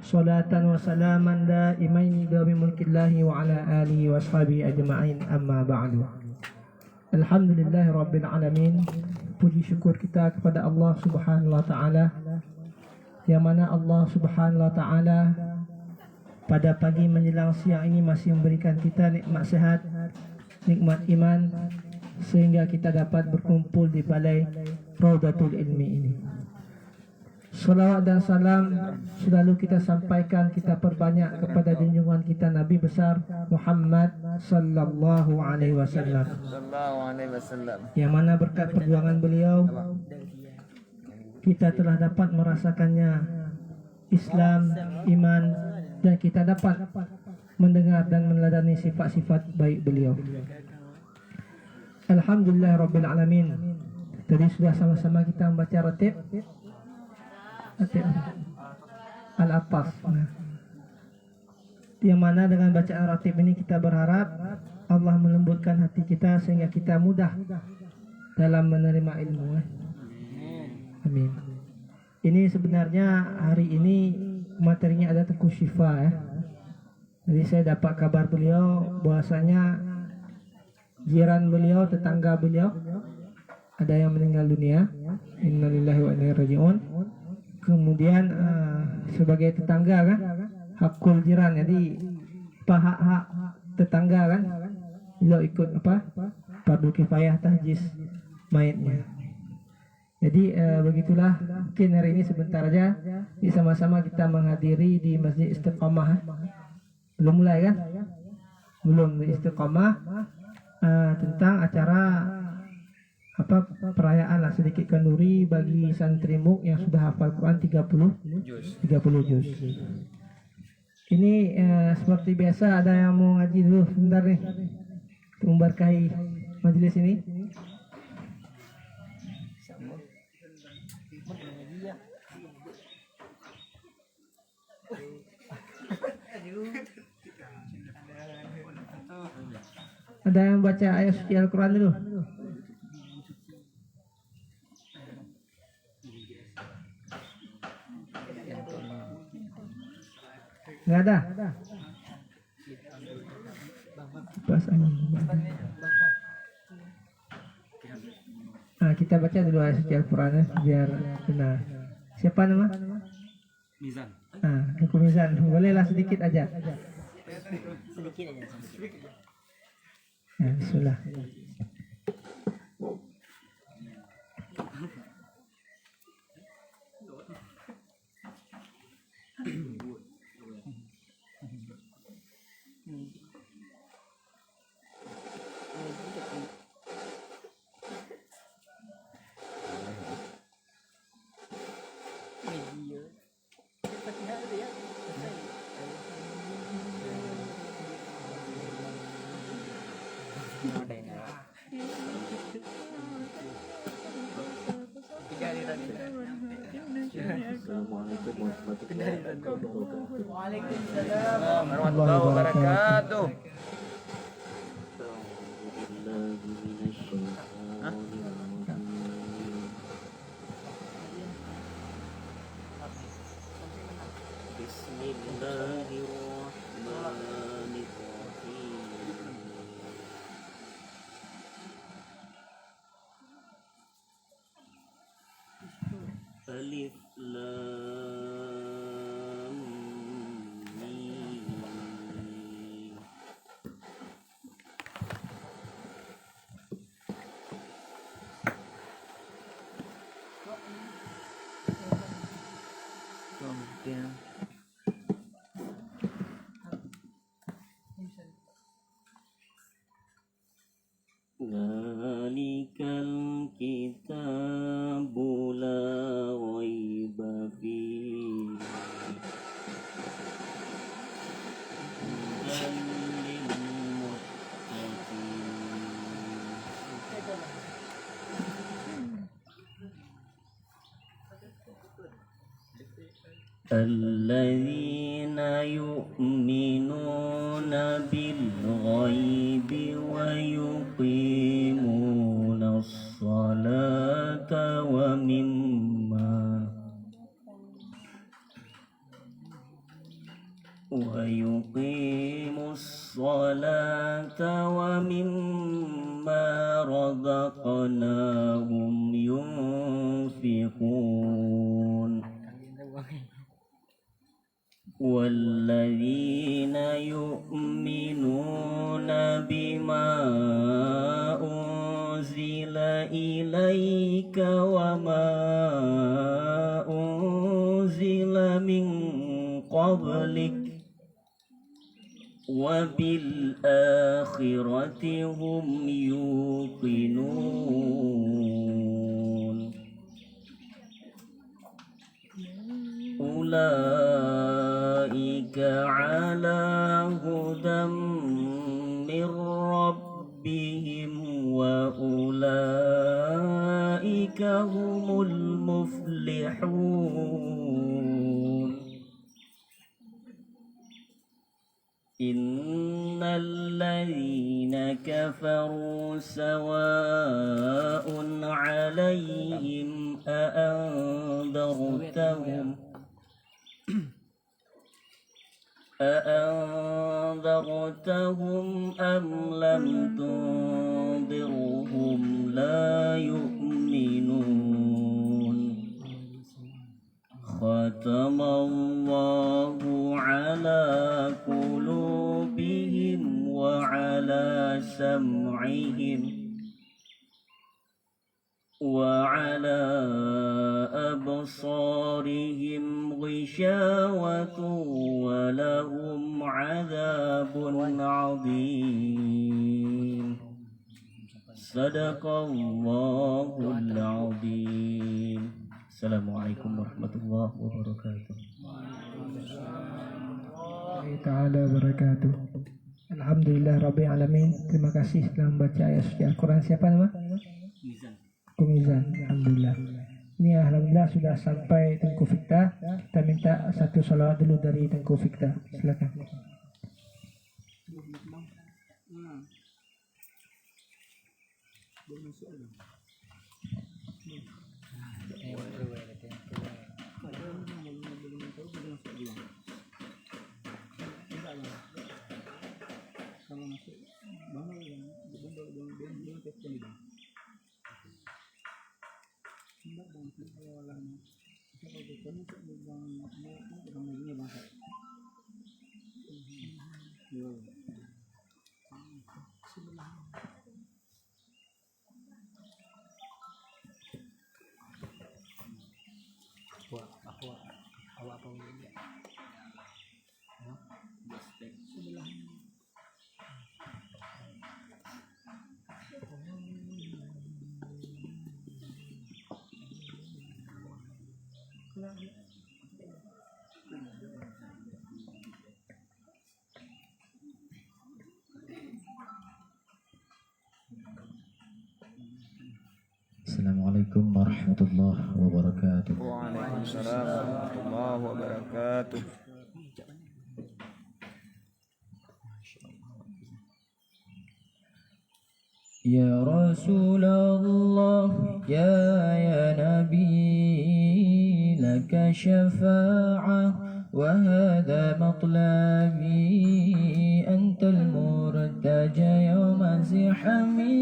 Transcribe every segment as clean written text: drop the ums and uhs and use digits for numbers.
salatan wa salaman daimaini dawami mulkillahi wa ala alihi wa ashabihi ajma'in, amma ba'du. Alhamdulillahi rabbil alamin. Puji syukur kita kepada Allah subhanahu wa ta'ala, yang mana Allah subhanahu wa ta'ala pada pagi menjelang siang ini masih memberikan kita nikmat sehat, nikmat iman, sehingga kita dapat berkumpul di balai Raudatul Ilmi ini. Salawat dan salam selalu kita sampaikan, kita perbanyak kepada junjungan kita Nabi besar Muhammad sallallahu alaihi wasallam, yang mana berkat perjuangan beliau kita telah dapat merasakannya Islam, iman, dan kita dapat mendengar dan meneladani sifat-sifat baik beliau. Alhamdulillah rabbil alamin. Tadi sudah sama-sama kita membaca ratib Al-Attas, yang mana dengan bacaan ratib ini kita berharap Allah melembutkan hati kita sehingga kita mudah dalam menerima ilmu. Amin. Ini sebenarnya hari ini materinya ada Tengku Syifa ya. Jadi saya dapat kabar beliau bahwasanya jiran beliau, tetangga beliau ada yang meninggal dunia. Innalillahi wa inna ilaihi raji'un. Kemudian sebagai tetangga kan, hakul jiran, jadi hak tetangga kan, beliau ikut fardu kifayah tahjiz mayitnya. Jadi begitulah, mungkin hari ini sebentar aja sama-sama kita menghadiri di Masjid Istiqomah. Belum mulai kan? Belum, di Istiqomah tentang acara perayaan lah sedikit kenduri bagi santri MUK yang sudah hafal Quran 30 juz. Ini seperti biasa ada yang mau ngaji dulu sebentar nih, memberkahi majelis ini. Ada yang baca ayat suci Al-Quran dulu? Nggak ada? Kita baca dulu ayat suci Al-Quran ya, biar benar. Siapa nama? Mizan. Aku Mizan. Bolehlah sedikit aja. Sedikit aja. Ya, bismillah. Waalaikumsalam warahmatullahi wabarakatuh. Alif Lam Mim. Zalikal kitabu la raiba fihi hudan lil muttaqin alladzina yu'minuna bil ghaibi wa yuqimuna as-salata wa mimma ويقيم الصلاة ومما رزقناهم ينفقون والذين يؤمنون بما أنزل إليك وما أنزل من قبلك وبالآخرة هم يوقنون أولئك على هدى من ربهم وأولئك هم المفلحون إن الذين كفروا سواء عليهم أأنذرتهم أم لم تنذرهم لا يؤمنون ختم الله على قلوبهم وعلى سمعهم وعلى أبصارهم غشاوة ولهم عذاب عظيم صدق الله العظيم. Assalamualaikum warahmatullahi wabarakatuh. Ta'ala wabarakatuh. Alhamdulillah Rabbil Alamin. Terima kasih telah membaca ayat suci Al-Quran. Siapa nama? Kumizan. Alhamdulillah. Ini alhamdulillah sudah sampai Tengku Fikta. Kita minta satu salawat dulu dari Tengku Fikta. Silakan. Assalamualaikum warahmatullahi wabarakatuh. Waalaikumsalam warahmatullahi wabarakatuh. Ya Rasulullah, ya Nabi, laka syafa'ah wa hadha matlabi, antal murtaja yawma zihami,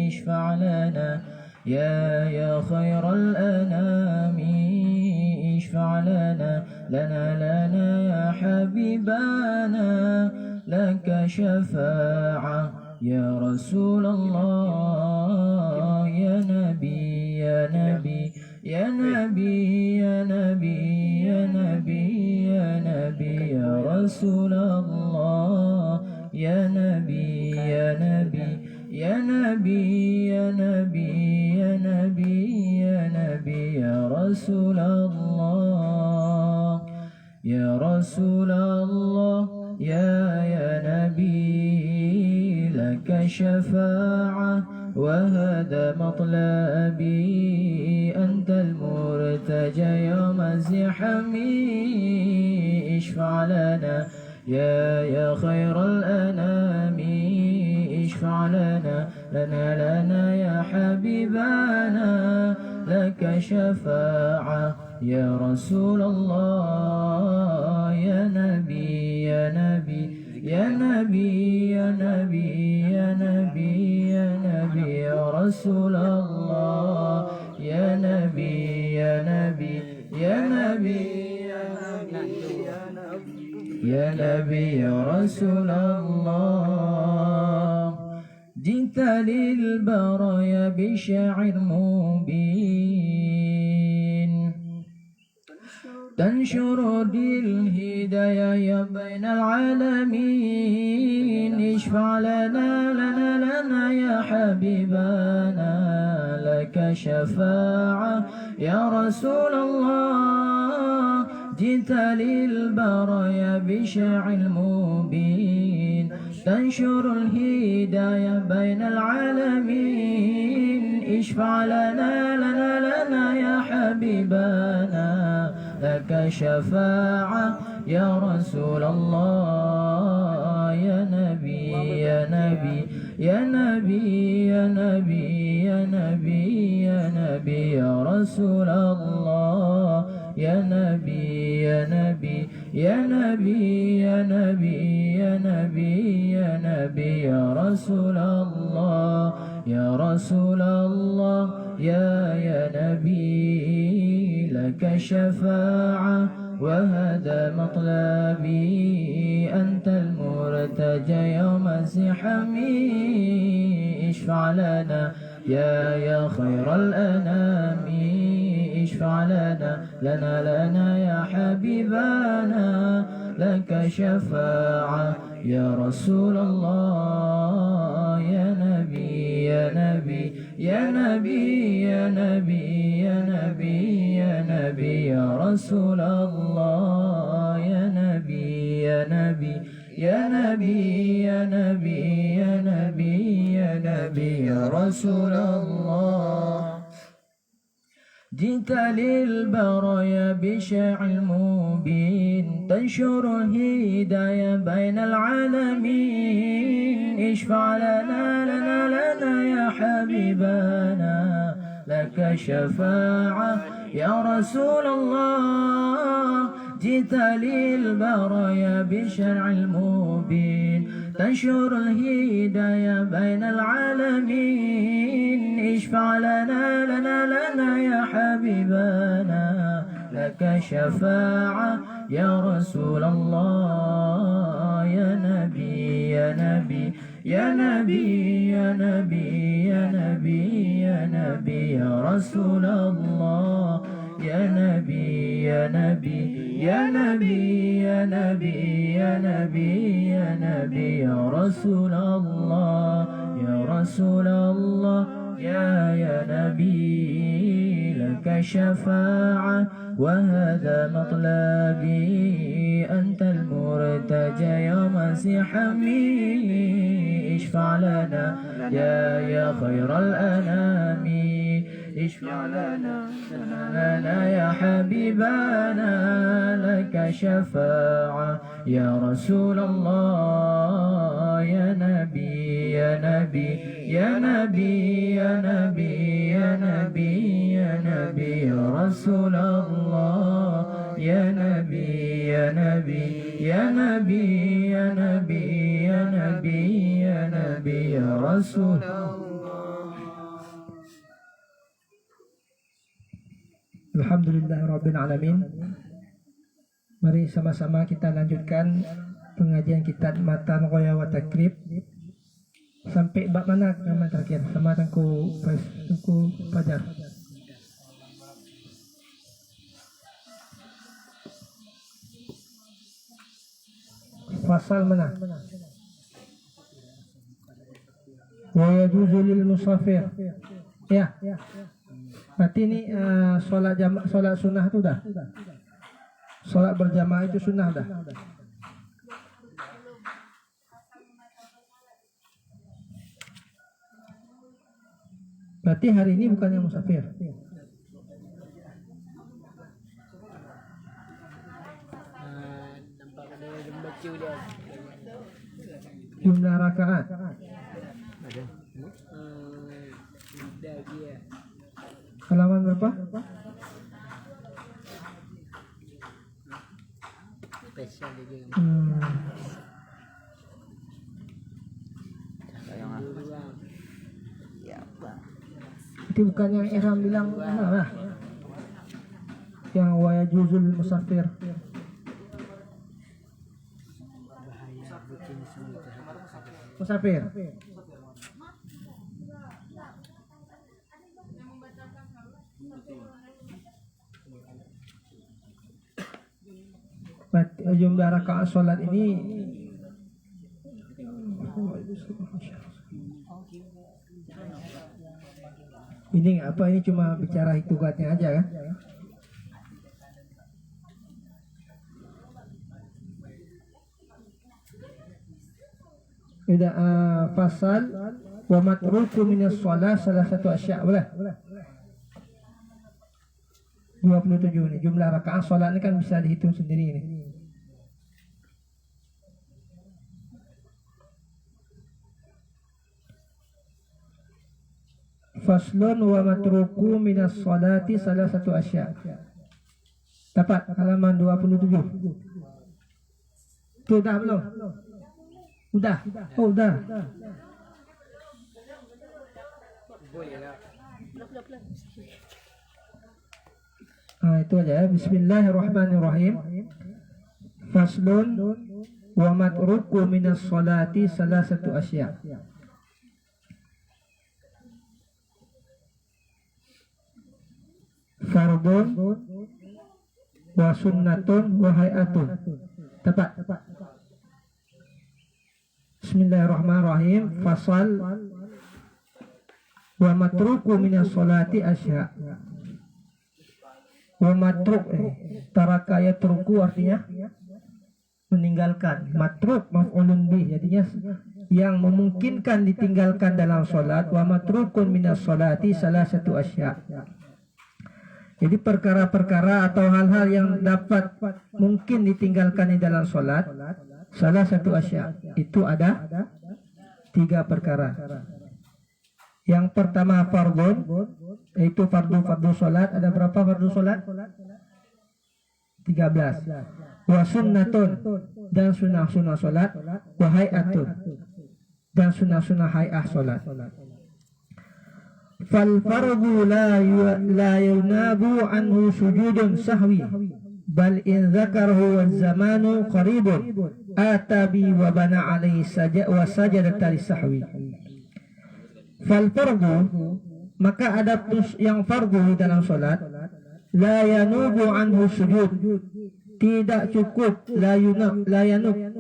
ishfa' lana ya khairal anami, ishfa' lana ya habibana, laka syafa'ah Ya Rasulullah, ya Nabi, ya Nabi, ya Nabi, ya Nabi, ya Nabi, ya Nabi, ya Rasulullah, ya Nabi, ya Nabi, ya Nabi, ya Nabi, ya Nabi, ya Nabi, ya Rasulullah, ya Rasulullah, ya Nabi. لك شفاعة وهذا مطلبي أنت المرتجى يوم الزحام اشفع لنا يا خير الأنام اشفع لنا يا حبيبنا لك شفاعة يا رسول الله يا يا نبي يا نبي يا نبي يا نبي يا رسول الله يا نبي يا نبي يا نبي يا نبي يا رسول الله جئت للبرايا بشعر مبين تنشر الهدايا بين العالمين اشفع لنا لنا لنا يا حبيبنا لك شفاعة يا رسول الله جئت للبرايا بشعر مبين تنشر الهدايا بين العالمين اشفع لنا لنا لنا يا حبيبنا لك شفاعة يا رسول الله يا نبي يا نبي يا نبي يا نبي يا نبي يا نبي يا رسول الله يا نبي يا نبي يا نبي يا نبي يا نبي يا نبي يا رسول الله يا رسول الله يا نبي لك شفاعة وهذا مطلبي أنت المرتجى يوم الزحام اشفع لنا يا خير الأنام اشفع لنا لنا يا حبيبنا لك شفاعة يا رسول الله يا نبي يا نبي يا نبي يا نبي يا نبي يا نبي يا رسول الله يا نبي يا نبي يا نبي يا نبي يا نبي يا نبي يا رسول الله جئت للبرايا بشعر مبين تنشر هدايا بين العالمين اشفع لنا لنا لنا يا حبيبنا لك شفاعة يا رسول الله جئت للبرايا بشرع المبين تنشر الهدايا بين العالمين اشفع لنا لنا لنا يا حبيبنا لك شفاعة يا رسول الله يا نبي يا نبي يا نبي يا نبي يا نبي يا نبي يا رسول الله يا نبي يا نبي يا نبي يا نبي يا نبي يا نبي يا رسول الله يا رسول الله يا نبي لك شفاعة وهذا مطلبي أنت المرتجى يوم زحامي اشفع لنا يا خير الأنام اشفع لنا يا حبيبنا لك شفاعة يا رسول الله يا نبي يا نبي يا نبي يا نبي يا نبي يا نبي يا رسول الله يا نبي يا نبي يا نبي يا نبي يا نبي يا نبي يا رسول Alhamdulillahirrabbilalamin. Mari sama-sama kita lanjutkan pengajian kitab Matan Qoya wa Takrib. Sampai bab mana nama terakhir? Sama Tengku Fajar. Fasal mana? Wa yajuzu lil musafir. Ya. Berarti ini sholat sunnah itu dah. Sholat berjamaah itu sunnah dah. Berarti hari ini bukannya musafir. Jumlah rakaat. Halaman berapa? Itu bukan yang Ihram bilang lah. Yang wa yajuzul musafir. Musafir. Jumlah rakaat sholat ini apa ini cuma bicara hitungannya aja kan? Udah fasal wa matruku minas shalah salah satu asya' boleh. 27 nih jumlah rakaat sholat ini kan bisa dihitung sendiri nih. Faslun wa matruku minas sholati salah satu asya'. Dapat halaman 27. Tuh dah belum? Udah. Oh udah. Nah, itu aja ya. Bismillahirrahmanirrahim. Faslun wa matruku minas sholati salah satu asya'. Fardun wa sunnatun wa hay'atun. Tepat. Bismillahirrahmanirrahim. Fasal wa matruku minas sholati asya'. Wa matruk taraka yatruku artinya meninggalkan. Matruk maf'ulun bih, jadinya yang memungkinkan ditinggalkan dalam sholat. Wa matrukun minas sholati salah satu asya'. Jadi perkara-perkara atau hal-hal yang dapat mungkin ditinggalkan di dalam sholat, salah satu asya' itu ada 3 perkara. Yang pertama fardun, yaitu fardu sholat. Ada berapa fardu sholat? 13. Wa sunnatun, dan sunnah sholat. Wa hay'atun, dan sunnah hay'ah sholat. Fal fardu la yunabu anhu sujudun sahwi, bal in dzakarahu wa zamanu qaribun atabi wa bana alaihi wa sajadata lisahwi. Fal fardu, maka ada yang fardu di dalam salat, la yanubu anhu sujud, tidak cukup, la yanub,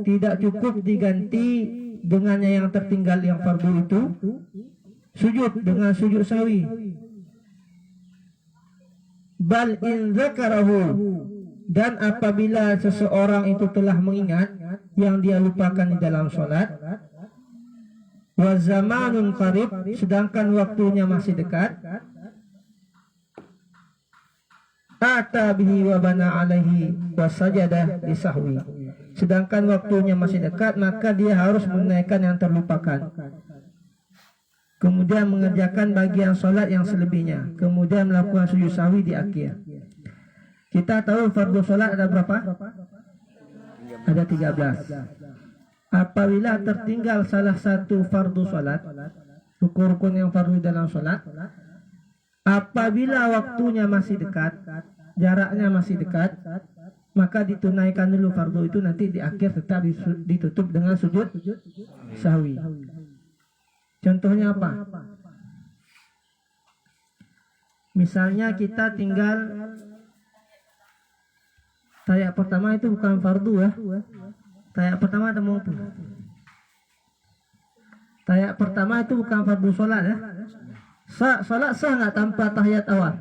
tidak cukup diganti dengannya yang tertinggal yang fardu itu sujud dengan sujud sahwi. Bal in dzakarahu, dan apabila seseorang itu telah mengingat yang dia lupakan di dalam salat, wa zamanun qarib, sedangkan waktunya masih dekat, ata bihi wa bana alaihi wa sajadah lisahwi, sedangkan waktunya masih dekat, maka dia harus menaikkan yang terlupakan, kemudian mengerjakan bagian sholat yang selebihnya, kemudian melakukan sujud sahwi di akhir. Kita tahu fardu sholat ada berapa? Ada 13. Apabila tertinggal salah satu fardu sholat, rukun-rukun yang fardu dalam sholat, apabila waktunya masih dekat, jaraknya masih dekat, maka ditunaikan dulu fardu itu, nanti di akhir tetap ditutup dengan sujud sahwi. Contohnya apa? Misalnya kita tinggal tayak pertama, itu bukan fardu ya. Tayak pertama ada mau tuh. Tayak pertama itu bukan fardu sholat ya. Sholat sah nggak tanpa tahiyat awal?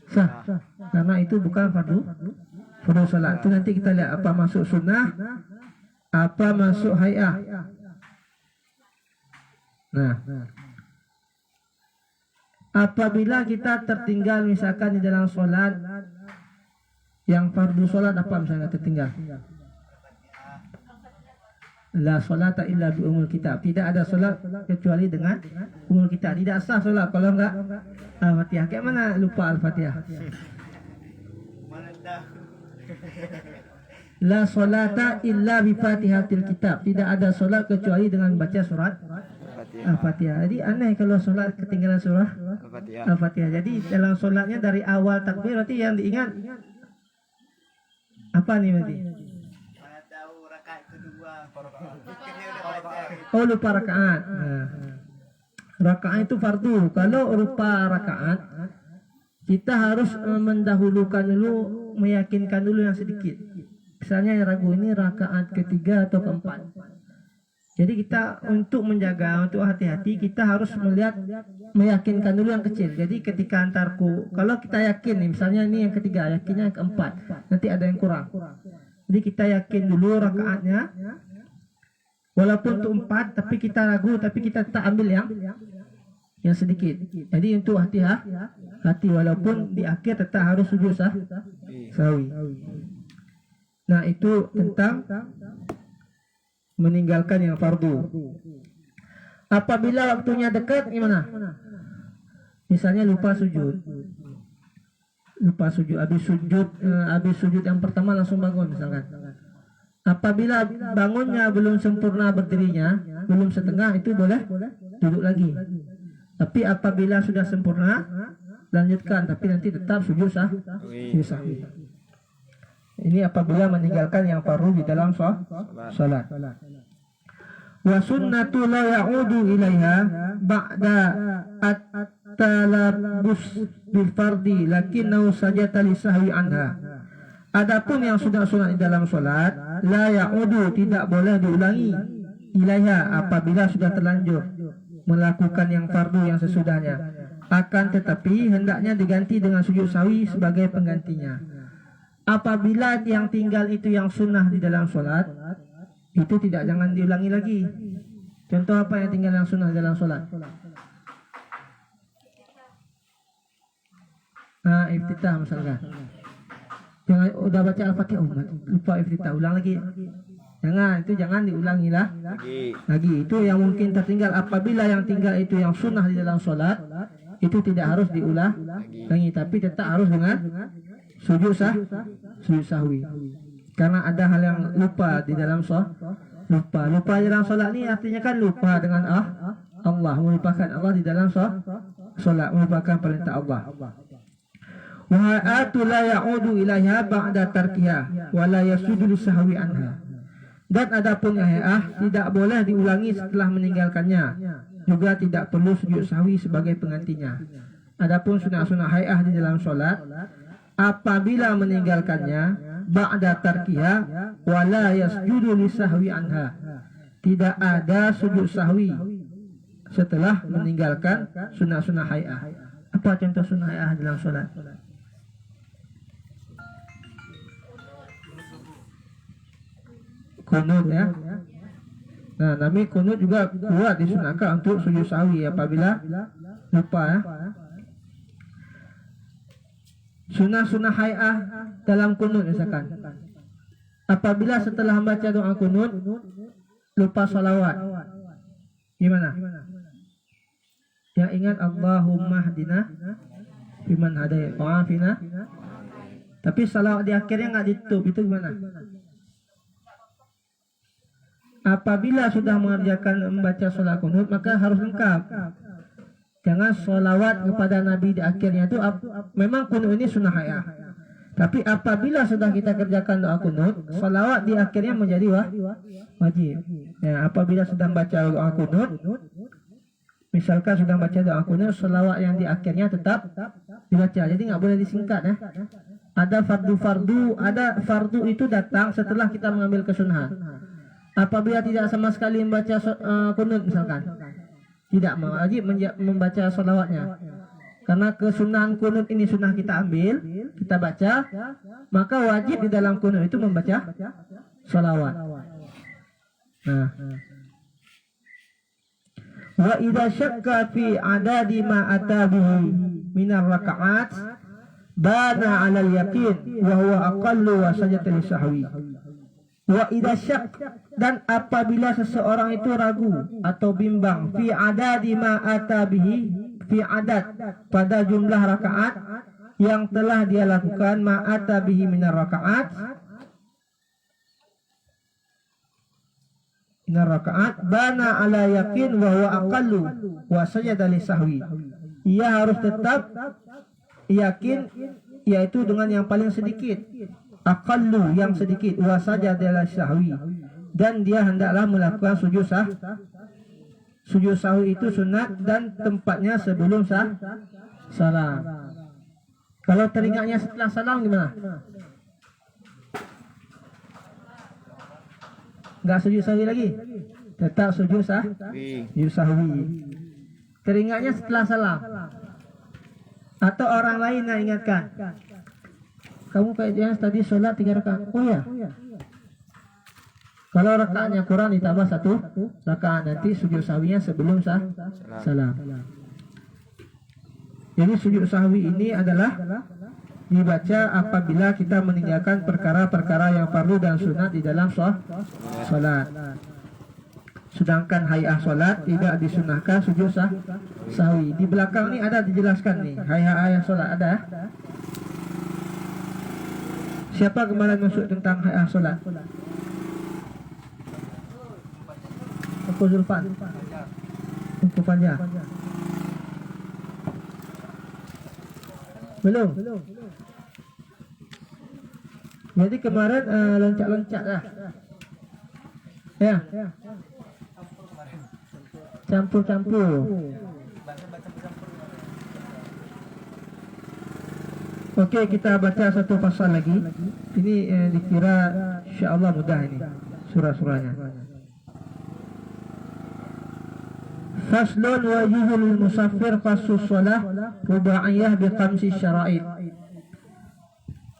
Sah, karena itu bukan fardu sholat. Itu nanti kita lihat apa masuk sunnah, apa masuk hay'ah. Nah, apabila kita tertinggal misalkan di dalam sholat yang fardu sholat, apa misalnya tertinggal? La sholata illa bi umul kitab, tidak ada sholat kecuali dengan umul kitab. Tidak sah sholat kalau enggak al-fatihah. Kayak mana lupa al-fatihah? La sholata illa bi fatihatil kitab, tidak ada sholat kecuali dengan baca surat Al-Fatihah. Jadi aneh kalau sholat ketinggalan surah Al-Fatihah. Al-Fatihah. Jadi dalam sholatnya dari awal takbir berarti yang diingat apa nih berarti? Oh, lupa rakaat. Nah, rakaat itu fardu. Kalau lupa rakaat, kita harus mendahulukan dulu, meyakinkan dulu yang sedikit. Misalnya yang ragu ini rakaat ketiga atau keempat. Jadi kita untuk menjaga, untuk hati-hati, kita harus melihat, meyakinkan dulu yang kecil. Jadi ketika antarku, kalau kita yakin nih, misalnya ini yang ketiga, yakinnya yang keempat, nanti ada yang kurang. Jadi kita yakin dulu rakaatnya, walaupun itu 4, tapi kita ragu, tapi kita tetap ambil yang sedikit. Jadi untuk hati-hati, walaupun di akhir tetap harus sujud sahwi. Nah, itu tentang meninggalkan yang fardu. Apabila waktunya dekat, gimana? Misalnya lupa sujud, habis sujud yang pertama langsung bangun misalkan. Apabila bangunnya belum sempurna berdirinya, belum setengah, itu boleh duduk lagi. Tapi apabila sudah sempurna, lanjutkan, tapi nanti tetap sujud sahwi. Ini apabila meninggalkan yang fardu di dalam salat. Wa sunnatu la ya'udu ilaiha ba'da at-talabbus bil fardi lakinnahu sajata li sahwi anha. Adapun yang sunat-sunat di dalam salat, la ya'udu, tidak boleh diulangi, ilaiha, apabila sudah terlanjur melakukan yang fardu yang sesudahnya. Akan tetapi hendaknya diganti dengan sujud sahwi sebagai penggantinya. Apabila yang tinggal itu yang sunnah di dalam sholat, itu jangan diulangi lagi. Contoh apa yang tinggal yang sunnah di dalam sholat? Nah, iftitah misalkan. Jangan udah baca Al-Fatihah, lupa iftitah, ulang lagi. Jangan diulangi lagi. Itu yang mungkin tertinggal. Apabila yang tinggal itu yang sunnah di dalam sholat, itu tidak harus diulangi, tapi tetap harus dengan sujud sahwi. Karena ada hal yang lupa di dalam lupa di dalam sholat ini artinya kan lupa dengan Allah, melupakan Allah di dalam sholat, melupakan perintah Allah. Wa ha'atu la ya'udu ilaiha ba'da tarkiha wa la yasjudu lisahwi anha. Dan adapun hai'ah tidak boleh diulangi setelah meninggalkannya, juga tidak perlu sujud sahwi sebagai penggantinya. Adapun sunah-sunah hai'ah di dalam sholat, apabila meninggalkannya ba'da tarkiha wala yasjudu lisahwi anha, tidak ada sujud sahwi setelah meninggalkan sunnah-sunnah hai'ah. Apa contoh sunnah hai'ah dalam salat? Kunut ya. Nah, namanya kunut juga kuat disunahkan untuk sujud sahwi apabila lupa ya. Sunnah-sunnah hai'ah dalam kunut misalkan, apabila setelah membaca doa kunut lupa salawat, gimana? Yang ingat Allahumma hdina fiman hadayat wa afina, tapi salawat di akhirnya nggak ditutup, itu gimana? Apabila sudah mengerjakan membaca salat kunut, maka harus lengkap. Jangan sholawat kepada Nabi di akhirnya itu. Memang kunut ini sunnah hai'ah, tapi apabila sudah kita kerjakan doa kunut, sholawat di akhirnya menjadi wajib. Ya, apabila sudah baca doa kunut, misalkan sudah baca doa kunut, sholawat yang di akhirnya tetap dibaca. Jadi nggak boleh disingkat ya. Ada fardu-fardu, ada fardu itu datang setelah kita mengambil kesunahan. Apabila tidak sama sekali membaca kunut misalkan, tidak wajib membaca sholawatnya. Karena kesunahan kunut ini sunnah kita ambil, kita baca, maka wajib di dalam kunut itu membaca sholawat. Nah, wa idza syakka fi adadi ma atabihi minar raka'at bana 'ala al-yaqin wa huwa aqallu wa sajata lisahwi. Wa idza syak, dan apabila seseorang itu ragu atau bimbang fi adadi ma atabihi, fi adad, pada jumlah rakaat yang telah dia lakukan, ma atabihi minar rakaat, minar rakaat bana ala yakin wa huwa aqallu wa sajada li sahwi. Ia harus tetap yakin, yaitu dengan yang paling sedikit, aqallu yang sedikit, wa sajada li sahwi, dan dia hendaklah melakukan sujud sahwi. Sujud sahwi itu sunat dan tempatnya sebelum salam. Kalau teringatnya setelah salam gimana? Enggak sujud sahwi lagi? Tetap sujud sahwi. Teringatnya setelah salam. Atau orang lain yang ingatkan. Kamu kayaknya tadi sholat 3 rakaat. Oh ya. Kalau rakaatnya kurang ditambah 1 rakaat, nanti sujud sahwinya sebelum salam. Jadi sujud sahwi ini adalah dibaca apabila kita meninggalkan perkara-perkara yang fardu dan sunat di dalam sholat. Sedangkan hay'ah sholat tidak disunahkan sujud sahwi. Di belakang ini ada dijelaskan nih, hay'ah sholat ada. Siapa kemarin masuk tentang hay'ah sholat? Aku Zulfan. Aku Fanja. Belum. Jadi kemarin loncat-loncat lah. Ya. Campur-campur. Oke, kita baca satu pasal lagi. Ini dikira insyaallah mudah ini surah-surahnya. Faslun wajibul musafir qasus shalah rubaiyah bi khamsi syara'id.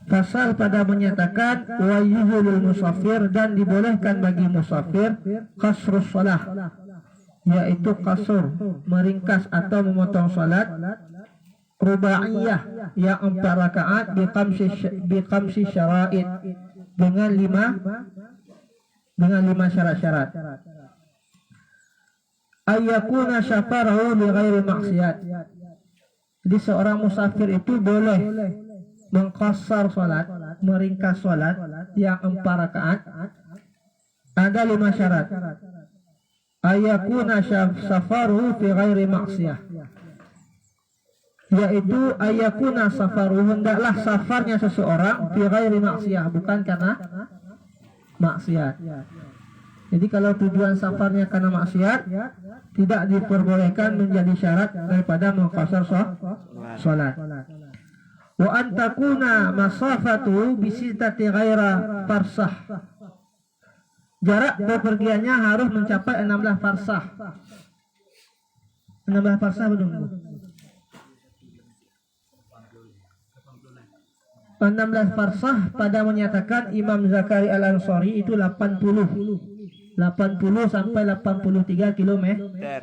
Fasal pada menyatakan wajibul musafir, dan dibolehkan bagi musafir qasrus shalah, yaitu qasr, meringkas atau memotong salat, rubaiyah yang 4 rakaat bi khamsi syara'id, dengan 5 syarat-syarat. Ayyakuna syafarahu bi ghairi maksiat. Jadi seorang musafir itu boleh mengqasar salat, meringkas salat yang 4 rakaat. Ada 5 syarat. Ayyakuna safaruhu fi ghairi maksiyah, yaitu ayyakuna safaruhu, hendaklah safarnya seseorang fi ghairi maksiyah, bukan karena maksiat. Jadi kalau tujuan safarnya karena maksiat, tidak diperbolehkan menjadi syarat daripada mengqasar salat. Wa antakuna masafatu bisitati ghaira farsah. Jarak bepergiannya harus mencapai 16 farsah. 16 farsah belum? 16 farsah pada menyatakan Imam Zakari Al-Ansari itu 80 sampai 83 kilometer.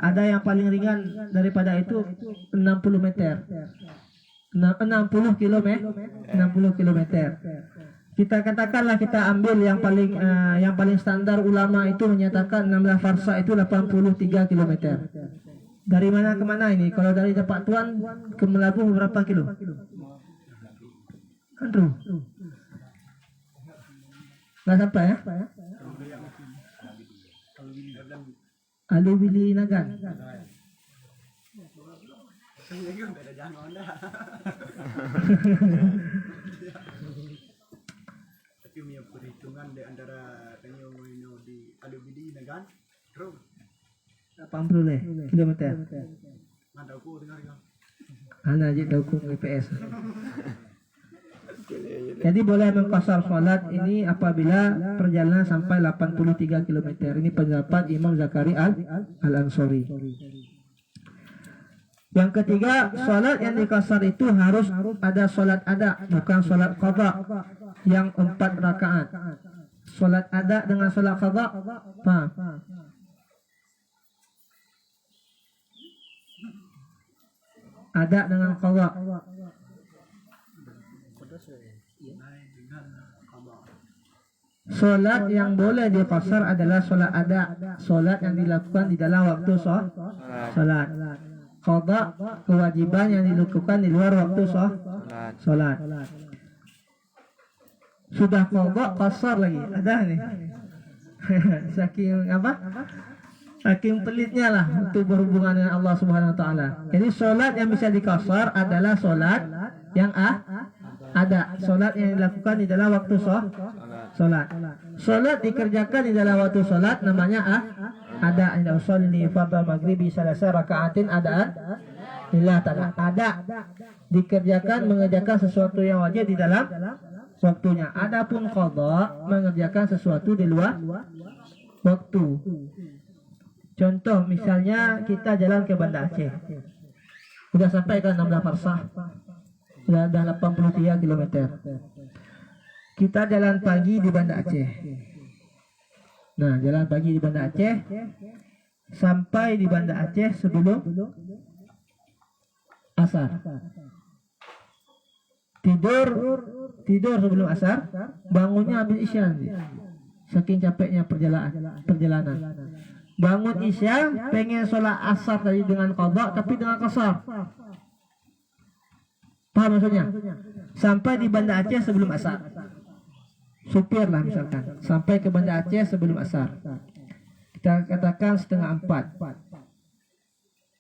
Ada yang paling ringan daripada itu 60 meter. 60 kilometer. Kita katakanlah kita ambil yang paling standar, ulama itu menyatakan 16 farsah itu 83 kilometer. Dari mana ke mana ini? Kalau dari tempat tuan ke Melabuh berapa kilo? Andrew. Nggak sampai ya? Alubili Nagan. Tapi punya perhitungan di antara Tanyo Moino di Alubili Nagan, terus 80 kilometer. mana aku dengar kan? Ana aja dukung GPS. Jadi boleh mengqasar salat ini apabila perjalanan sampai 83 km. Ini pendapat Imam Zakari Al-Ansari. Yang ketiga, salat yang diqasar itu harus ada salat ada, bukan salat qadha yang 4 rakaat. Salat ada dengan salat qadha, paham? Ada dengan qadha. Solat yang boleh diqasar adalah solat ada, solat yang dilakukan di dalam waktu solat. Qadha, kewajiban yang dilakukan di luar waktu solat. Sudah qadha, qasar lagi, ada nih. Saking apa? Saking pelitnya lah untuk berhubungan dengan Allah Subhanahu wa taala. Jadi salat yang bisa dikasar adalah salat yang ada. Salat yang dilakukan di dalam waktu salat. Salat dikerjakan di dalam waktu salat namanya ada. Inna usolli fardhu maghribi salasa rakaatin adaan lillah ta'ala. Ada dikerjakan mengerjakan sesuatu yang wajib di dalam waktunya. Adapun qadha mengerjakan sesuatu di luar waktu. Contoh misalnya kita jalan ke Banda Aceh. Sudah sampai ke 16 farsah. Sudah 83 km. Kita jalan pagi di Banda Aceh. Nah, jalan pagi di Banda Aceh. Sampai di Banda Aceh sebelum asar. Tidur sebelum asar, bangunnya habis isya nanti. Saking capeknya perjalanan. Bangun isya, pengen sholat asar tadi dengan qadha tapi dengan qasar. Paham maksudnya? Sampai di Banda Aceh sebelum asar. Supir lah misalkan, sampai ke Banda Aceh sebelum asar. Kita katakan 3:30.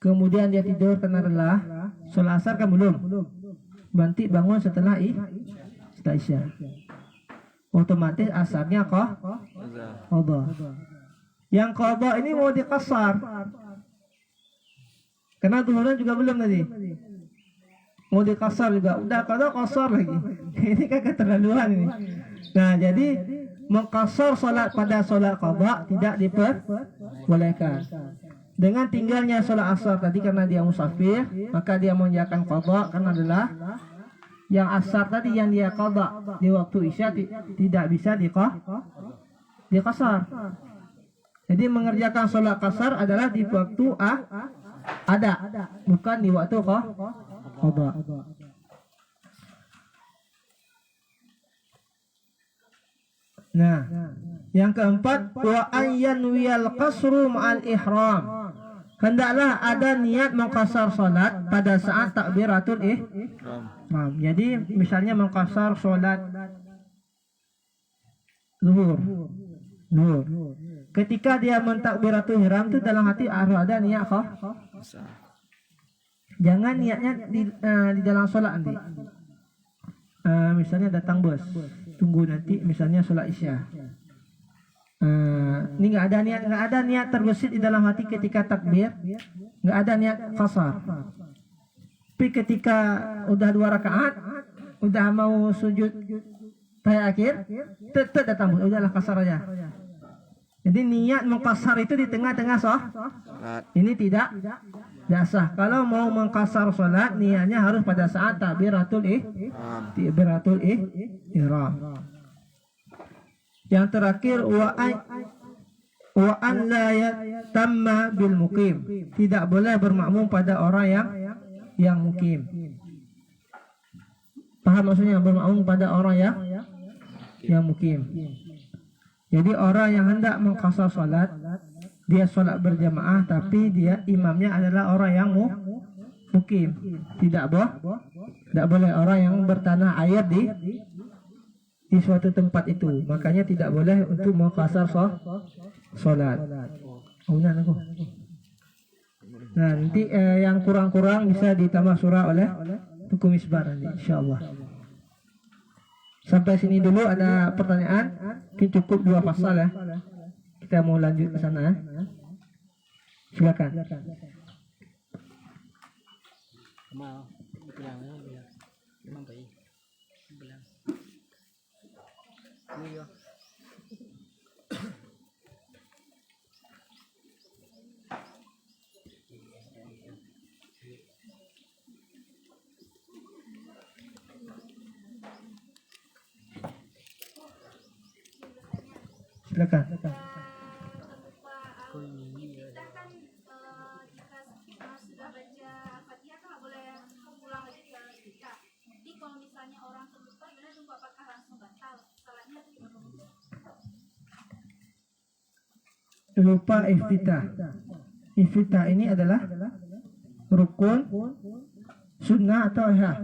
Kemudian dia tidur karena lelah, sholat asar kan belum. Nanti bangun setelah isya. Otomatis asarnya qadha. Yang qadha ini mau dikasar. Karena zuhuran juga belum tadi. Mau dikasar juga. Udah qadha kasar lagi. Ini kan keterlaluan ini. Nah, jadi mengkasar salat pada salat qadha tidak diperbolehkan. Dengan tinggalnya salat asar tadi karena dia musafir, maka dia mengerjakan qadha karena adalah yang asar tadi yang dia qadha di waktu isya tidak bisa dikasar. Jadi mengerjakan sholat kasar adalah di waktu ada, bukan di waktu qadha. Nah, yang keempat, wa ayyanwiyal qasru ma'al ihram. Hendaklah ada niat mengqasar salat pada saat takbiratul ihram. Jadi misalnya mengqasar salat zuhur. Ketika dia mentakbiratul ihram itu dalam hati harus ada niat Jangan niatnya di dalam sholat nanti. Misalnya datang bos, tunggu nanti misalnya sholat isya. Ini nggak ada niat terbesit di dalam hati ketika takbir, nggak ada niat qasar. Tapi ketika udah 2 rakaat, udah mau sujud tahiyat akhir, tetap datang bos, udahlah qasar aja. Jadi niat mengkasar itu di tengah-tengah ini tidak sah. Kalau mau mengkasar sholat, niatnya harus pada saat takbiratul ihram. Yang terakhir wa an la yatamma bil muqim. Tidak boleh bermakmum pada orang yang mukim. Paham maksudnya bermakmum pada orang yang mukim? Jadi orang yang hendak mengqasar salat, dia salat berjamaah tapi dia imamnya adalah orang yang mukim. Tidak boleh orang yang bertanah air di suatu tempat itu. Makanya tidak boleh untuk mengqasar salat. Nah, nanti yang kurang-kurang bisa ditambah surah oleh Tuku Misbah nanti insyaallah. Sampai sini dulu, ada pertanyaan? Mungkin cukup 2 pasal ya. Kita mau lanjut ke sana. Silakan. Silakan. Kita kan jika sudah baca Fatihah kan nggak boleh pulang lagi ke kita. Jadi kalau misalnya orang terlupa, gimana tunggu apakah langsung batal salatnya atau gimana? Lupa iftitah. Iftitah ini adalah rukun, sunnah atau ihya?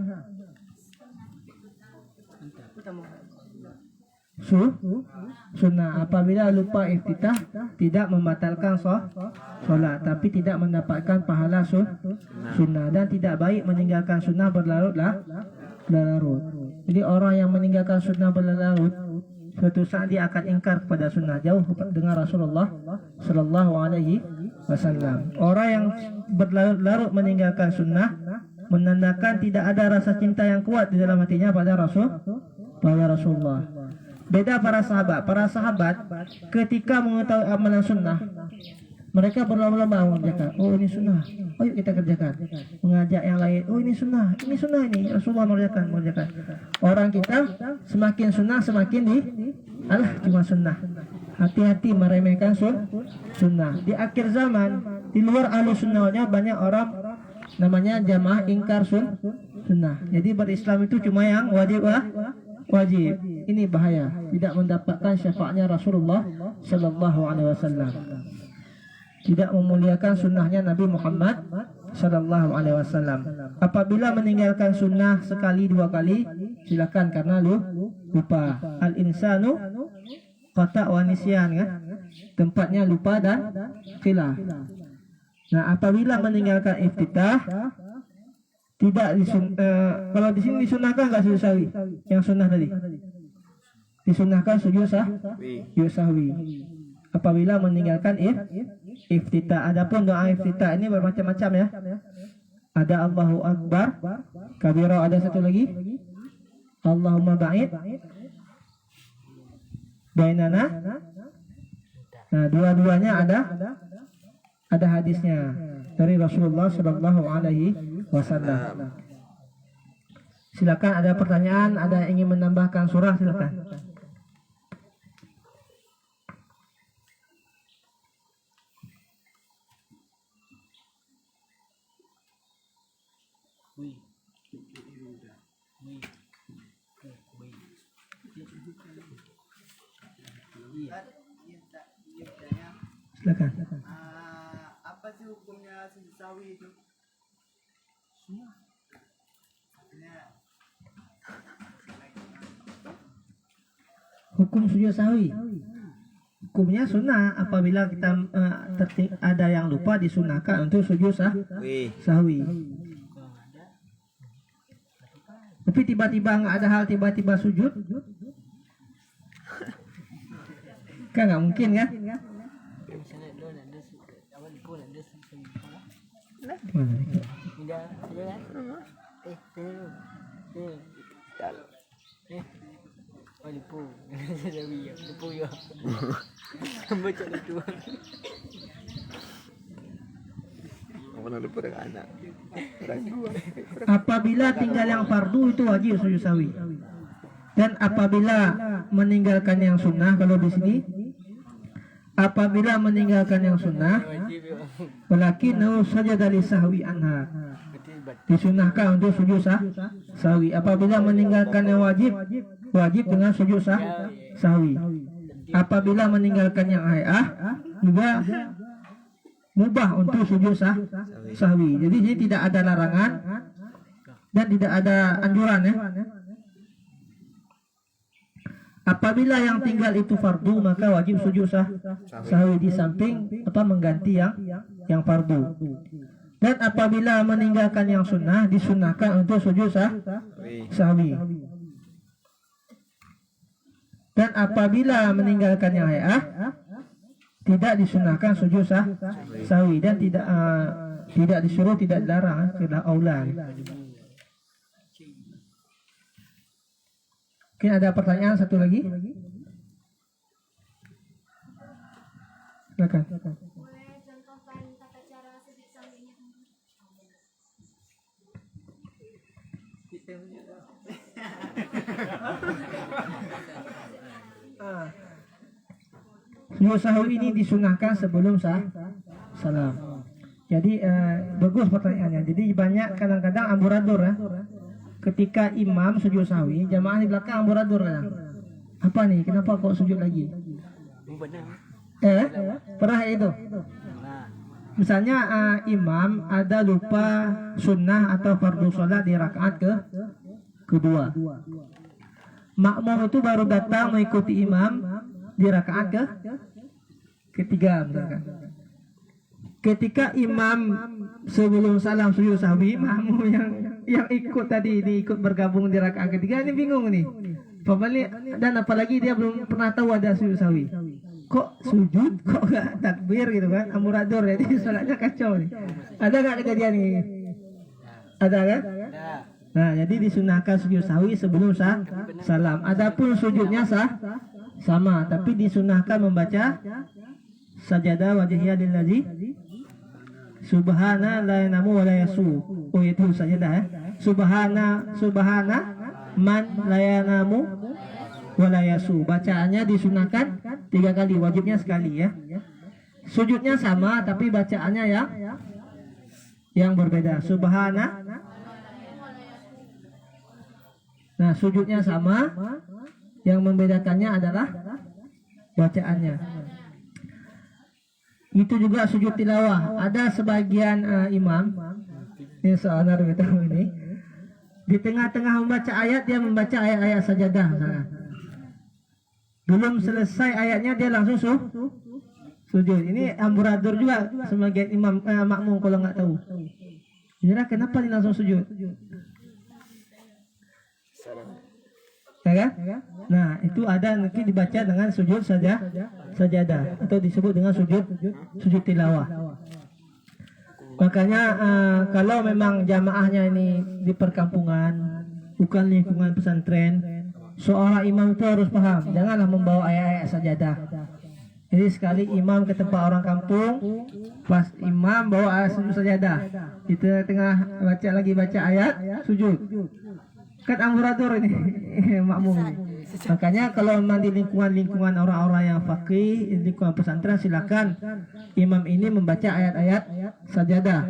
sunnah. Apabila lupa iftitah tidak membatalkan solat, tapi tidak mendapatkan pahala sunnah, dan tidak baik meninggalkan sunnah berlarut-larut. Jadi orang yang meninggalkan sunnah berlarut, suatu saat dia akan ingkar kepada sunnah, jauh dengan Rasulullah Sallallahu Alaihi Wasallam. Orang yang berlarut-larut meninggalkan sunnah menandakan tidak ada rasa cinta yang kuat di dalam hatinya pada Rasulullah. Beda para sahabat. Para sahabat ketika mengetahui amalan sunnah, mereka berlomba-lomba mengerjakan. Oh, ini sunnah, ayo kita kerjakan. Mengajak yang lain, oh ini sunnah ini Rasulullah mengerjakan. Orang kita semakin sunnah semakin cuma sunnah. Hati-hati meremehkan sunnah. Di akhir zaman, di luar ahlu sunnahnya banyak orang namanya jamaah ingkar sunnah. Jadi berislam itu cuma yang wajib. Ini bahaya, tidak mendapatkan syafaatnya Rasulullah Sallallahu Alaihi Wasallam, tidak memuliakan sunnahnya Nabi Muhammad Sallallahu Alaihi Wasallam. Apabila meninggalkan sunnah sekali dua kali, silakan, karena lupa. Al insanu qata' wa nisyan, kan? Tempatnya lupa dan khilaf. Nah, apabila meninggalkan iftitah tidak kalau di sini disunahkan nggak sujud sahwi? Yang sunnah tadi disunahkan sujud sahwi apabila meninggalkan iftitah. Adapun doa iftitah ini bermacam-macam ya. Ada Allahu Akbar kabira, ada satu lagi Allahumma ba'id bainana. Nah, dua-duanya ada hadisnya dari Rasulullah Sallallahu Alaihi Wasallam. Silakan, ada pertanyaan, ada yang ingin menambahkan surah, silakan. Silakan. Apa sih hukumnya sujud sahwi itu? Hukum sujud sahwi, hukumnya sunnah. Apabila kita ada yang lupa, disunahkan untuk sujud sahwi. Tapi tiba-tiba nggak ada hal, tiba-tiba sujud, kan nggak mungkin kan? Apabila tinggal yang fardu itu wajib sujud sahwi. Dan apabila meninggalkan yang sunnah, kalau di sini apabila meninggalkan yang sunnah, walakinnahu sajada li sahwi anha, disunahkan untuk sujud sahwi. Apabila meninggalkan yang wajib dengan sujud sahwi. Apabila meninggalkan yang hayah, juga mubah untuk sujud sahwi. Jadi ini tidak ada larangan dan tidak ada anjuran ya. Apabila yang tinggal itu fardu, maka wajib sujud sahwi di samping mengganti yang fardu. Dan apabila meninggalkan yang sunnah, disunahkan untuk sujud sahwi. Dan apabila meninggalkan yang hayah, tidak disunahkan sujud sahwi, dan tidak disuruh, tidak dilarang, tidak aula. Mungkin ada pertanyaan satu lagi? Silakan. Boleh contohkan tata cara sujud sahwinya? Sujud sahwi ini disunahkan sebelum salam. Jadi bagus pertanyaannya. Jadi banyak kadang-kadang amburadur ya. Ketika imam sujud sahwi, jamaah di belakang amburadur kadang. Apa nih? Kenapa kok sujud lagi? Pernah itu? Misalnya imam ada lupa sunnah atau fardu sholat di rakaat kedua. makmum itu baru datang mengikuti imam di rakaat ketiga misalkan. Ketika imam sebelum salam sujud sahwi, makmum yang ikut tadi ini ikut bergabung di rakaat ketiga ini bingung nih. Dan apalagi dia belum pernah tahu ada sujud sahwi. Kok sujud, kok gak takbir gitu kan, amburadul, jadi sholatnya kacau nih. Ada gak kejadian ini? Ada kan? Nah, jadi disunahkan sujud sahwi sebelum salam. Adapun sujudnya sama, tapi disunahkan membaca sajadah wajhiyah lillazi subhana la yanamu wa la yasu. Oh itu sajadah ya. Subhana man la yanamu wa la yasu. Bacaannya disunahkan 3 kali, wajibnya sekali ya. Sujudnya sama tapi bacaannya yang berbeda. Subhana. Nah, sujudnya sama, yang membedakannya adalah bacaannya. Itu juga sujud tilawah. Ada sebagian imam, ini soalan ini, di tengah-tengah membaca ayat dia membaca ayat-ayat sajadah. Belum selesai ayatnya dia langsung sujud. Ini amburadul juga sebagian imam makmum kalau nggak tahu. Kira kenapa dia langsung sujud? Ya kan? Nah, itu ada nanti dibaca dengan sujud sajadah atau disebut dengan sujud tilawah. Makanya kalau memang jamaahnya ini di perkampungan, bukan lingkungan pesantren, seorang imam itu harus paham, janganlah membawa ayat-ayat sajadah. Jadi sekali imam ke tempat orang kampung, pas imam bawa ayat sujud sajadah, kita tengah baca ayat sujud. Kan amburadul ini makmum ini. Makanya kalau memang di lingkungan orang-orang yang faqih, lingkungan pesantren, silakan imam ini membaca ayat-ayat sajadah.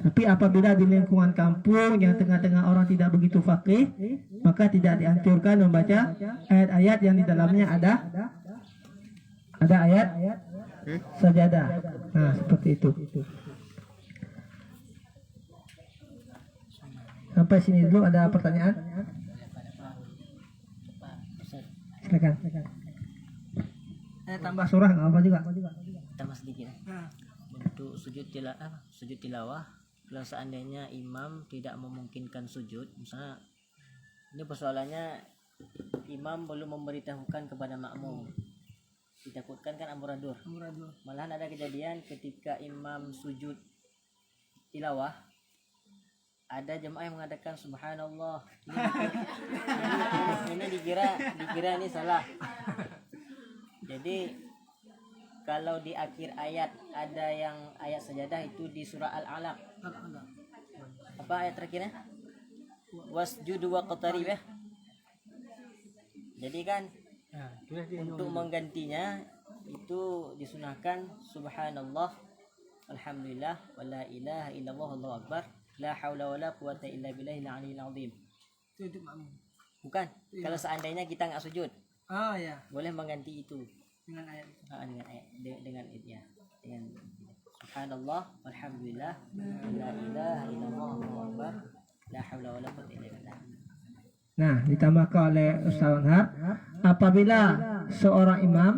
Tapi apabila di lingkungan kampung yang tengah-tengah orang tidak begitu faqih, maka tidak dianjurkan membaca ayat-ayat yang di dalamnya ada ayat sajadah. Nah, seperti itu. Sampai sini dulu, ada pertanyaan? Silakan. Tambah surah nggak apa juga? Tambah sedikit. Untuk sujud tilawah, kalau seandainya imam tidak memungkinkan sujud, misalnya ini persoalannya imam belum memberitahukan kepada makmum, ditakutkan kan amburadul. Malahan ada kejadian ketika imam sujud tilawah, ada jemaah yang mengatakan subhanallah, ini dikira ini salah. Jadi kalau di akhir ayat ada yang ayat sajadah itu di surah Al-Alaq. Apa ayat terakhirnya? Wasjudu waqtarib ya. Jadi kan untuk menggantinya itu disunahkan subhanallah, alhamdulillah, wala ilaha illallah, Allahu akbar, la haula wala quwata illa billahil aliyil azim. Itu untuk makmum. Bukan. Kalau seandainya kita nggak sujud, Ya. boleh mengganti itu Dengan ayat. dengan ya, dengan subhanallah, alhamdulillah, la ilaha illallah, Allahu akbar, la haula wala quwata illa billah. Nah, ditambahkan oleh Ustaz Anhar, apabila seorang imam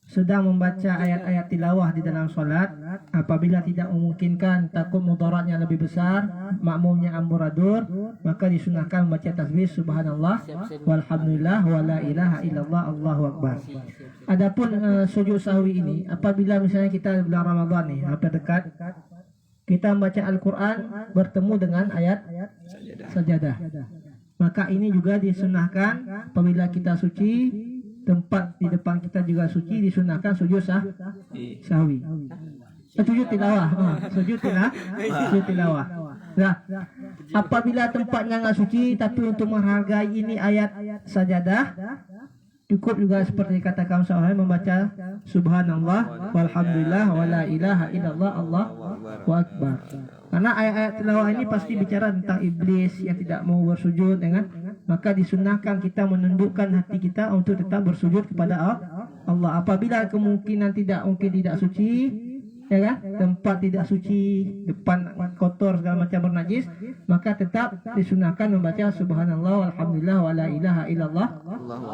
sedang membaca ayat-ayat tilawah di dalam sholat, apabila tidak memungkinkan, takut mudaratnya lebih besar, makmumnya amburadul, maka disunahkan membaca tasbih subhanallah walhamdulillah wala ilaha illallah Allahu akbar. Adapun sujud sahwi ini, apabila misalnya kita bulan Ramadan nih hampir dekat, kita membaca Al-Quran bertemu dengan ayat sajadah, maka ini juga disunahkan apabila kita suci, tempat di depan kita juga suci, disunahkan sujud sahwi. Sujud tilawah. Sujud tilawah. Nah, apabila tempatnya nggak suci, tapi untuk menghargai ini ayat sajadah, cukup juga seperti katakan Ustaz membaca subhanallah walhamdulillah wala ilaha illallah Allahu akbar. Karena ayat-ayat tilawah ini pasti bicara tentang iblis yang tidak mau bersujud, maka disunahkan kita menundukkan hati kita untuk tetap bersujud kepada Allah. Apabila kemungkinan tidak suci, ya kan, tempat tidak suci, depan kotor segala macam bernajis, maka tetap disunahkan membaca subhanallah walhamdulillah wa la ilaha illallah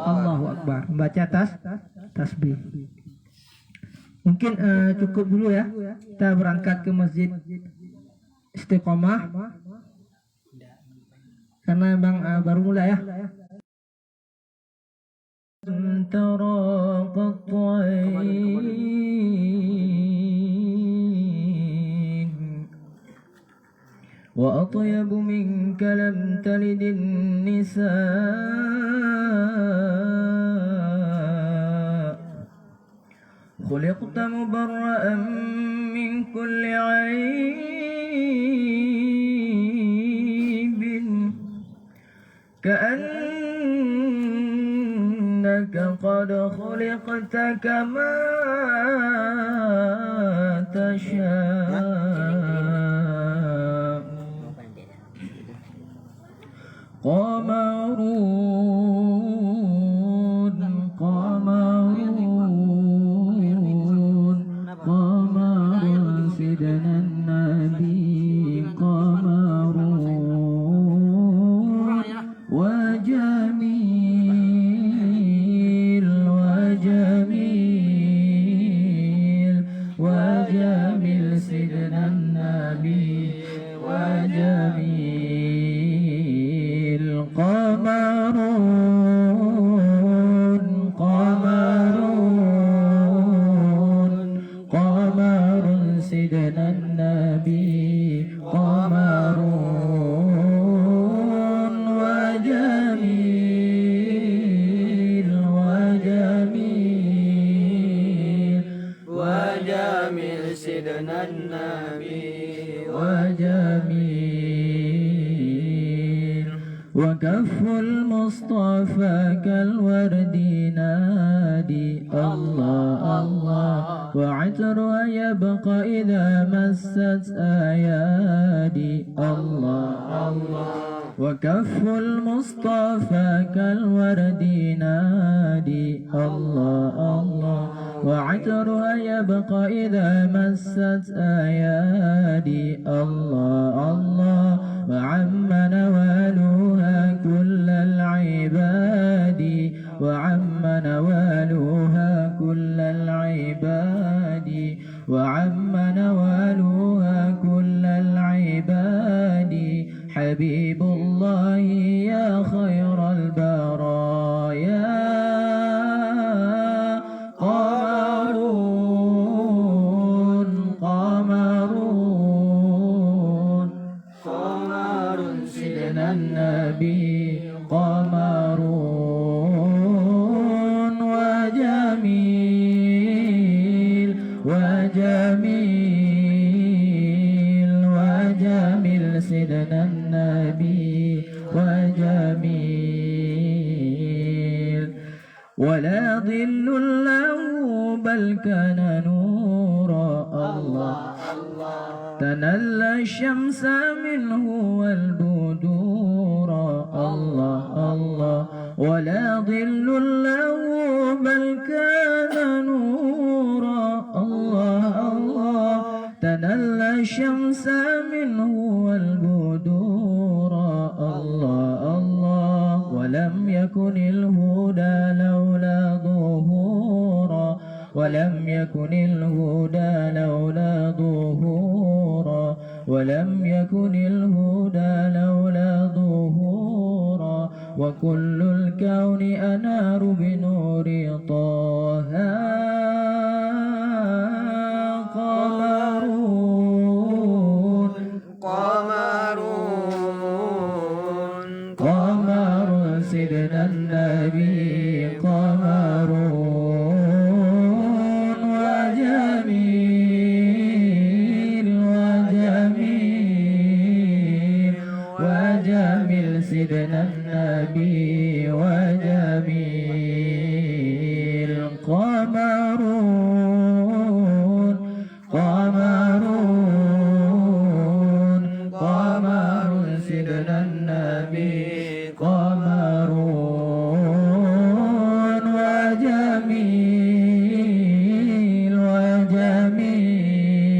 Allahu akbar, membaca tasbih. Mungkin cukup dulu ya, kita berangkat ke Masjid Istiqomah karena memang baru mulai ya. ترى قطعين وأطيب منك لم تلد النساء خلقت مبرأ من كل عيب كأنك قد خلقت كما تشاء قمرون قمرون قمر سيدنا النبي قمرون وجميل وجميل وجميل سيدنا النبي وجميل قمرون قمرون قمر سيدنا النبي قمرون وجميل وجميل وجميل سيدنا النبي وجميل وكف المصطفى كالورد نادي الله الله وعطرها يبقى إذا مست أيادي الله الله وكف المصطفى كالورد نادي الله الله وعطرها يبقى إذا مست أيادي الله الله وعم نوالها كل العباد وعم نوالها كل العباد وعم نوالها كل العباد حبيب الله يا خير البرايا قمرون قمرون قمر سيدنا النبي قمرون وجميل وجميل وجميل سيدنا النبي وجميل ولا ظل له بل كان نورا الله تنلى الشمس منه والبدور الله الله ولا ظل له بل كان نورا الله الله تنلى الشمس منه والبدور الله الله ولم يكن الهدى لولا ظهورا ولم يكن الهدى لولا ظهورا ولم يكن الهدى لولا ظهورا وكل الكون أنار بنور طه قمرون قمرون قمر سيدنا النبي قمرون وجميل وجميل وجميل سيدنا النبي وجميل قمرون قمرون قمر سيدنا النبي قمرون وجميل وجميل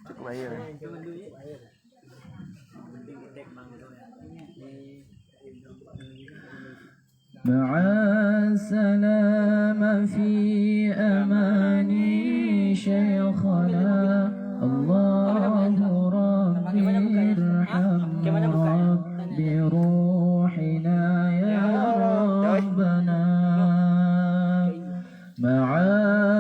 Cukup air. مع السلامة في أماني شيخنا الله ربي ارحم ربي روحنا يا ربنا مع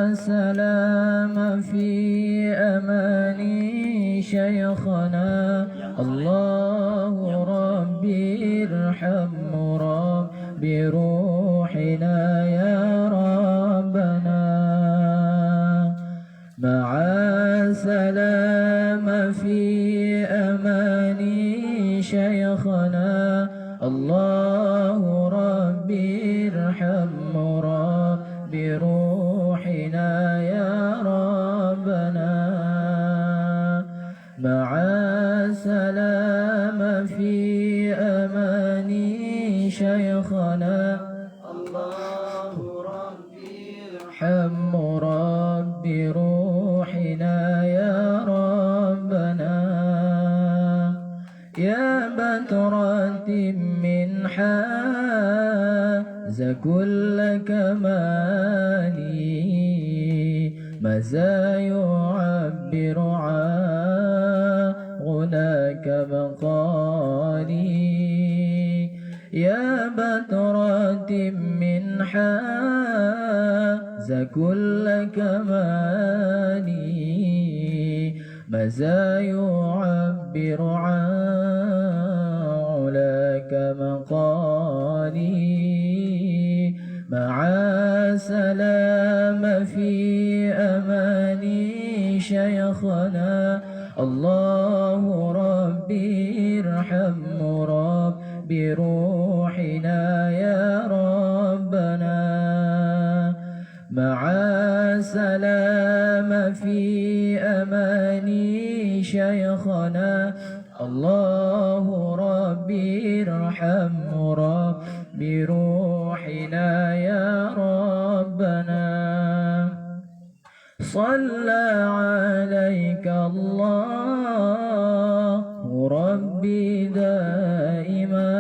السلامة في أماني شيخنا الله ربي ارحم ربي روحنا يا ربنا مع السلامة في أماني شيخنا الله ربي ارحم ربي روحنا يا ربنا مع السلامة في أماني شيخنا الله ربي ارحم ربي روحنا يا ربنا يا بترة من حاز كل كمالي ماذا يعبر عن غناك مقالي يا بترة من حاز كل كمالي ماذا يعبر عن علاك مقالي مع سلام في أماني شيخنا الله ربي ارحم ربي روحنا يا ربنا مع سلام في أماني شيخنا الله ربي ارحم ربي روحنا يا ربنا صلى عليك الله ربي دائما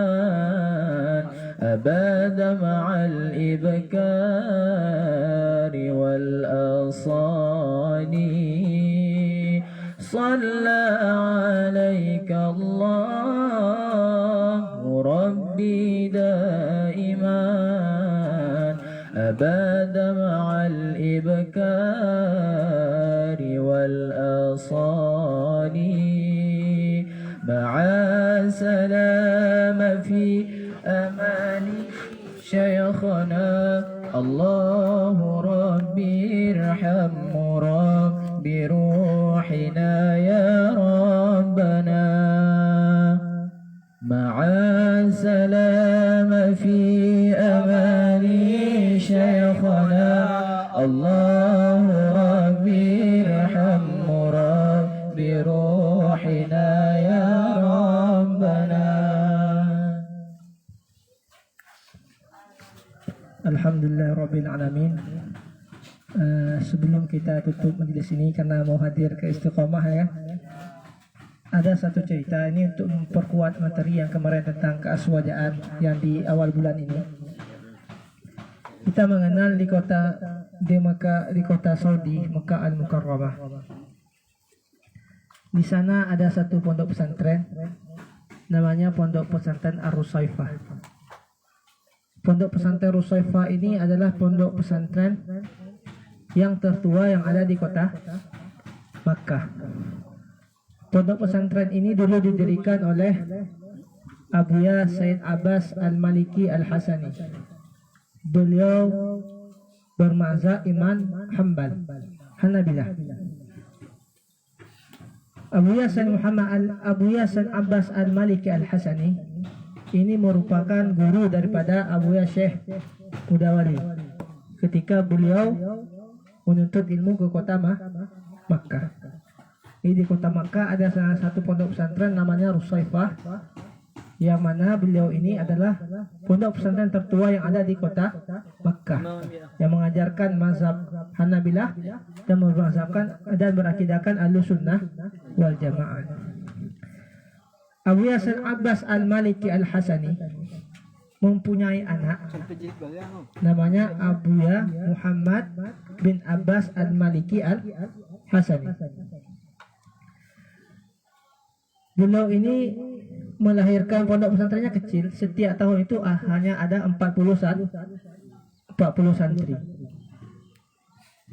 أبدا مع الإبكار والأصاني صلى عليك الله ربي دائما أبدا مع الإبكار والأصاني مع سلام في أماني شيخنا الله ربي ارحم ربي روحنا يا ربنا مع سلام في أماني شيخنا الله ربي ارحم ربي روحنا يا ربنا. Alhamdulillahirabbil alamin. Sebelum kita tutup majelis ini karena mau hadir ke istiqomah ya, ada satu cerita ini untuk memperkuat materi yang kemarin tentang keaswajaan yang di awal bulan ini. Kita mengenal di kota Saudi, Mekah Al-Mukarramah. Di sana ada satu pondok pesantren, namanya Pondok Pesantren Ar-Rusaifah. Pondok pesantren Rusaifah ini adalah pondok pesantren yang tertua yang ada di kota Makkah. Pondok pesantren ini dulu didirikan oleh Abuya Said Abbas Al-Maliki Al-Hasani. Beliau bermazhab Imam Hanbal, Hanabilah. Abuya Said Abbas Al-Maliki Al-Hasani ini merupakan guru daripada Abuya Syekh Mudawari ketika beliau menuntut ilmu ke kota Makkah. Di kota Makkah ada salah satu pondok pesantren namanya Rusaifah yang mana beliau ini adalah pondok pesantren tertua yang ada di kota Makkah, yang mengajarkan mazhab Hanabilah dan memazhabkan dan berakidahkan Ahlussunnah wal Jamaah. Abu Yasin Abbas Al-Maliki Al-Hasani mempunyai anak namanya Abuya Muhammad bin Abbas Al-Maliki Al-Hasani. Beliau ini melahirkan pondok pesantrennya kecil. Setiap tahun itu hanya ada 40 santri.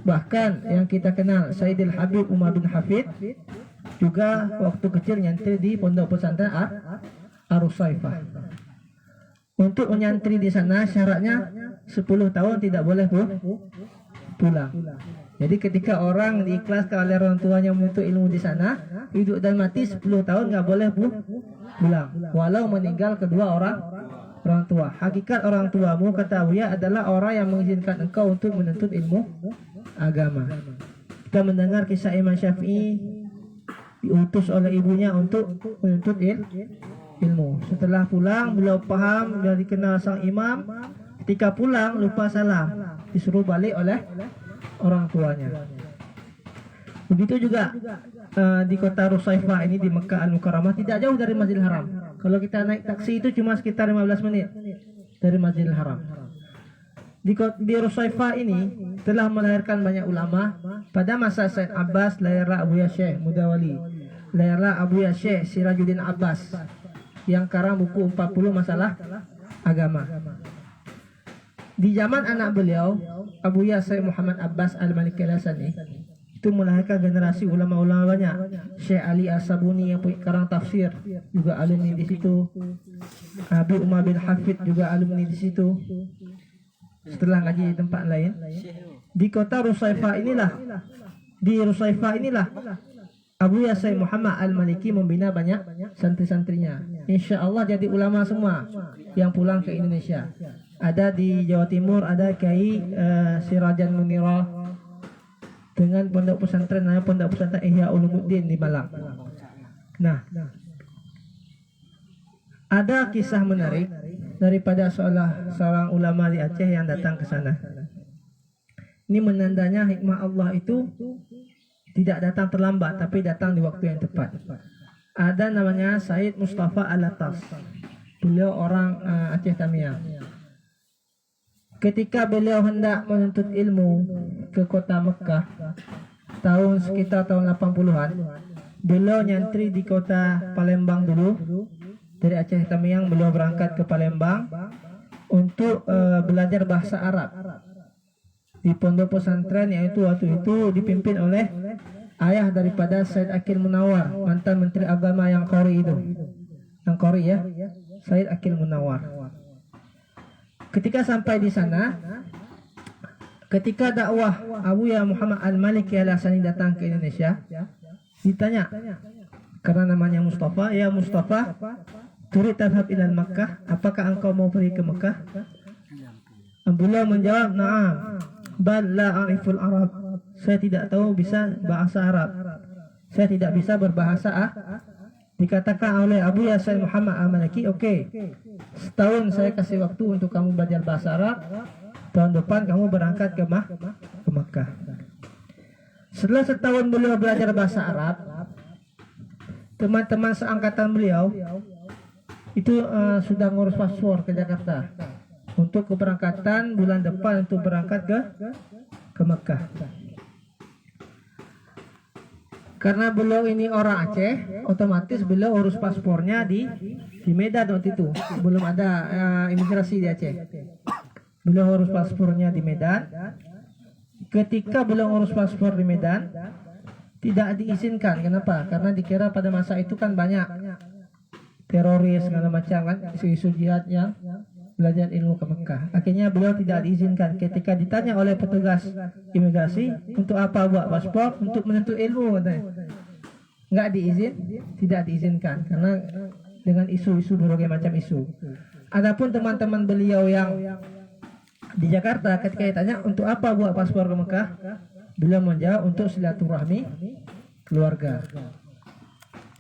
Bahkan yang kita kenal Sayyidil Habib Umar bin Hafid juga waktu kecil nyantri di pondok pesantren Ar-Rusaifah. Untuk menyantri di sana syaratnya 10 tahun tidak boleh pulang. Jadi ketika orang diikhlaskan oleh orang tuanya menuntut ilmu di sana, hidup dan mati 10 tahun nggak boleh pulang, walau meninggal kedua orang tua. Hakikat orang tuamu, kata Buya, adalah orang yang mengizinkan engkau untuk menuntut ilmu agama. Kita mendengar kisah Imam Syafi'i diutus oleh ibunya untuk menuntut ilmu. Setelah pulang, beliau paham dan dikenal sang imam. Ketika pulang lupa salam, disuruh balik oleh orang tuanya. Begitu juga di kota Rusaifah ini di Mekah Al-Mukarramah, tidak jauh dari Masjidil Haram. Kalau kita naik taksi itu cuma sekitar 15 menit dari Masjidil Haram. Di Rusaifah ini telah melahirkan banyak ulama. Pada masa Said Abbas lahirlah Abuya Syekh Mudawali, lahirlah Abuya Syekh Sirajuddin Abbas yang karang buku 40 masalah agama. Di zaman anak beliau, Abuya Syekh Muhammad Abbas Al-Maliki Al-Hasani itu melahirkan generasi ulama-ulama banyak. Syekh Ali As-Sabuni yang karang tafsir juga alumni di situ. Habib Umar bin Hafid juga alumni di situ. Setelah ngaji di tempat lain, di kota Rusaifah inilah Abuya Syekh Muhammad Al-Maliki membina banyak santri-santrinya. Insya Allah jadi ulama semua yang pulang ke Indonesia. Ada di Jawa Timur, ada Kiai Sirajan Munirah dengan pondok pesantren namanya Pondok Pesantren Ihya Ulumuddin di Malang. Nah, ada kisah menarik daripada seorang ulama di Aceh yang datang ke sana. Ini menandanya hikmah Allah itu tidak datang terlambat, tapi datang di waktu yang tepat. Ada namanya Said Mustafa Al-Atas. Beliau orang Aceh Tamiang. Ketika beliau hendak menuntut ilmu ke kota Mekah sekitar tahun 80-an, beliau nyantri di kota Palembang dulu. Dari Aceh Tamiang beliau berangkat ke Palembang untuk belajar bahasa Arab di pondok pesantren yaitu waktu itu dipimpin oleh ayah daripada Said Akil Munawar, mantan Menteri Agama yang Qori itu. Yang Qori ya, Said Akil Munawar. Ketika sampai di sana, ketika dakwah Abuya Muhammad Al-Maliki Al-Hasani datang ke Indonesia, ditanya karena namanya Mustafa, ya Mustafa, turid tadhhab ilal Makkah, apakah engkau mau pergi ke Mekah? Beliau menjawab, na'am, bal la a'riful Arab, saya tidak tahu bisa bahasa Arab, saya tidak bisa berbahasa Dikatakan oleh Abu Yasin Muhammad Al-Maliki, oke, setahun saya kasih waktu untuk kamu belajar bahasa Arab, tahun depan kamu berangkat ke Makkah. Setelah setahun beliau belajar bahasa Arab, teman-teman seangkatan beliau itu sudah ngurus paspor ke Jakarta untuk keberangkatan bulan depan untuk berangkat ke Makkah. Karena beliau ini orang Aceh, otomatis beliau urus paspornya di Medan waktu itu. Belum ada imigrasi di Aceh. Beliau urus paspornya di Medan. Ketika beliau urus paspor di Medan, tidak diizinkan. Kenapa? Karena dikira pada masa itu kan banyak teroris segala macam kan, isu-isu jihad yang belajar ilmu ke Mekah. Akhirnya beliau tidak diizinkan. Ketika ditanya oleh petugas imigrasi, untuk apa buat paspor? Untuk menuntut ilmu katanya. Nggak tidak diizinkan karena dengan isu-isu berbagai macam isu. Adapun teman-teman beliau yang di Jakarta, ketika ditanya untuk apa buat paspor ke Mekah, beliau menjawab untuk silaturahmi keluarga.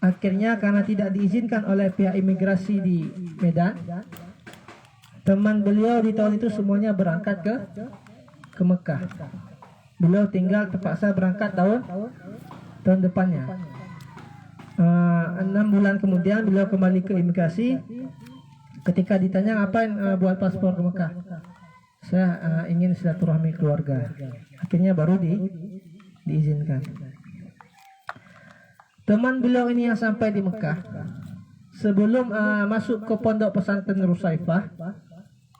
Akhirnya karena tidak diizinkan oleh pihak imigrasi di Medan, teman beliau di tahun itu semuanya berangkat ke Mekah. Beliau tinggal terpaksa berangkat tahun depannya. 6 bulan kemudian beliau kembali ke imigrasi. Ketika ditanya ngapain buat paspor ke Mekah, saya ingin silaturahmi keluarga. Akhirnya baru diizinkan. Teman beliau ini yang sampai di Mekah, sebelum masuk ke pondok pesantren Rusaifah,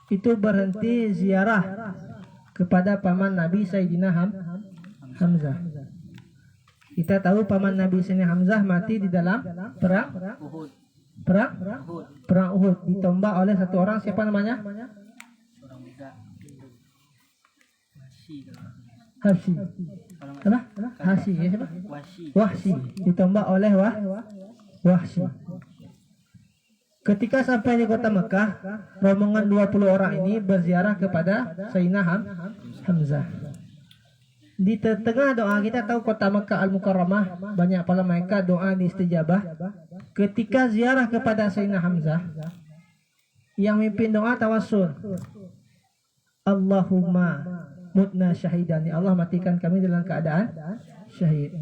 itu berhenti ziarah kepada paman Nabi Sayyidina Hamzah. Kita tahu paman Nabi Sayyidina Hamzah mati di dalam perang Uhud, ditombak oleh satu orang, siapa namanya? Habsyi. Apa? Habsyi, ya siapa? Wahsy. Ditombak oleh Wahsy. Ketika sampai di kota Mekah, rombongan 20 orang ini berziarah kepada Sayyidina Hamzah. Di tengah doa, kita tahu kota Mekah Al-Mukarramah banyak para malaikat, doa diistijabah. Ketika ziarah kepada Sayyidina Hamzah, yang mimpin doa tawassul, Allahumma mutna syahidan, ya Allah matikan kami dalam keadaan syahid.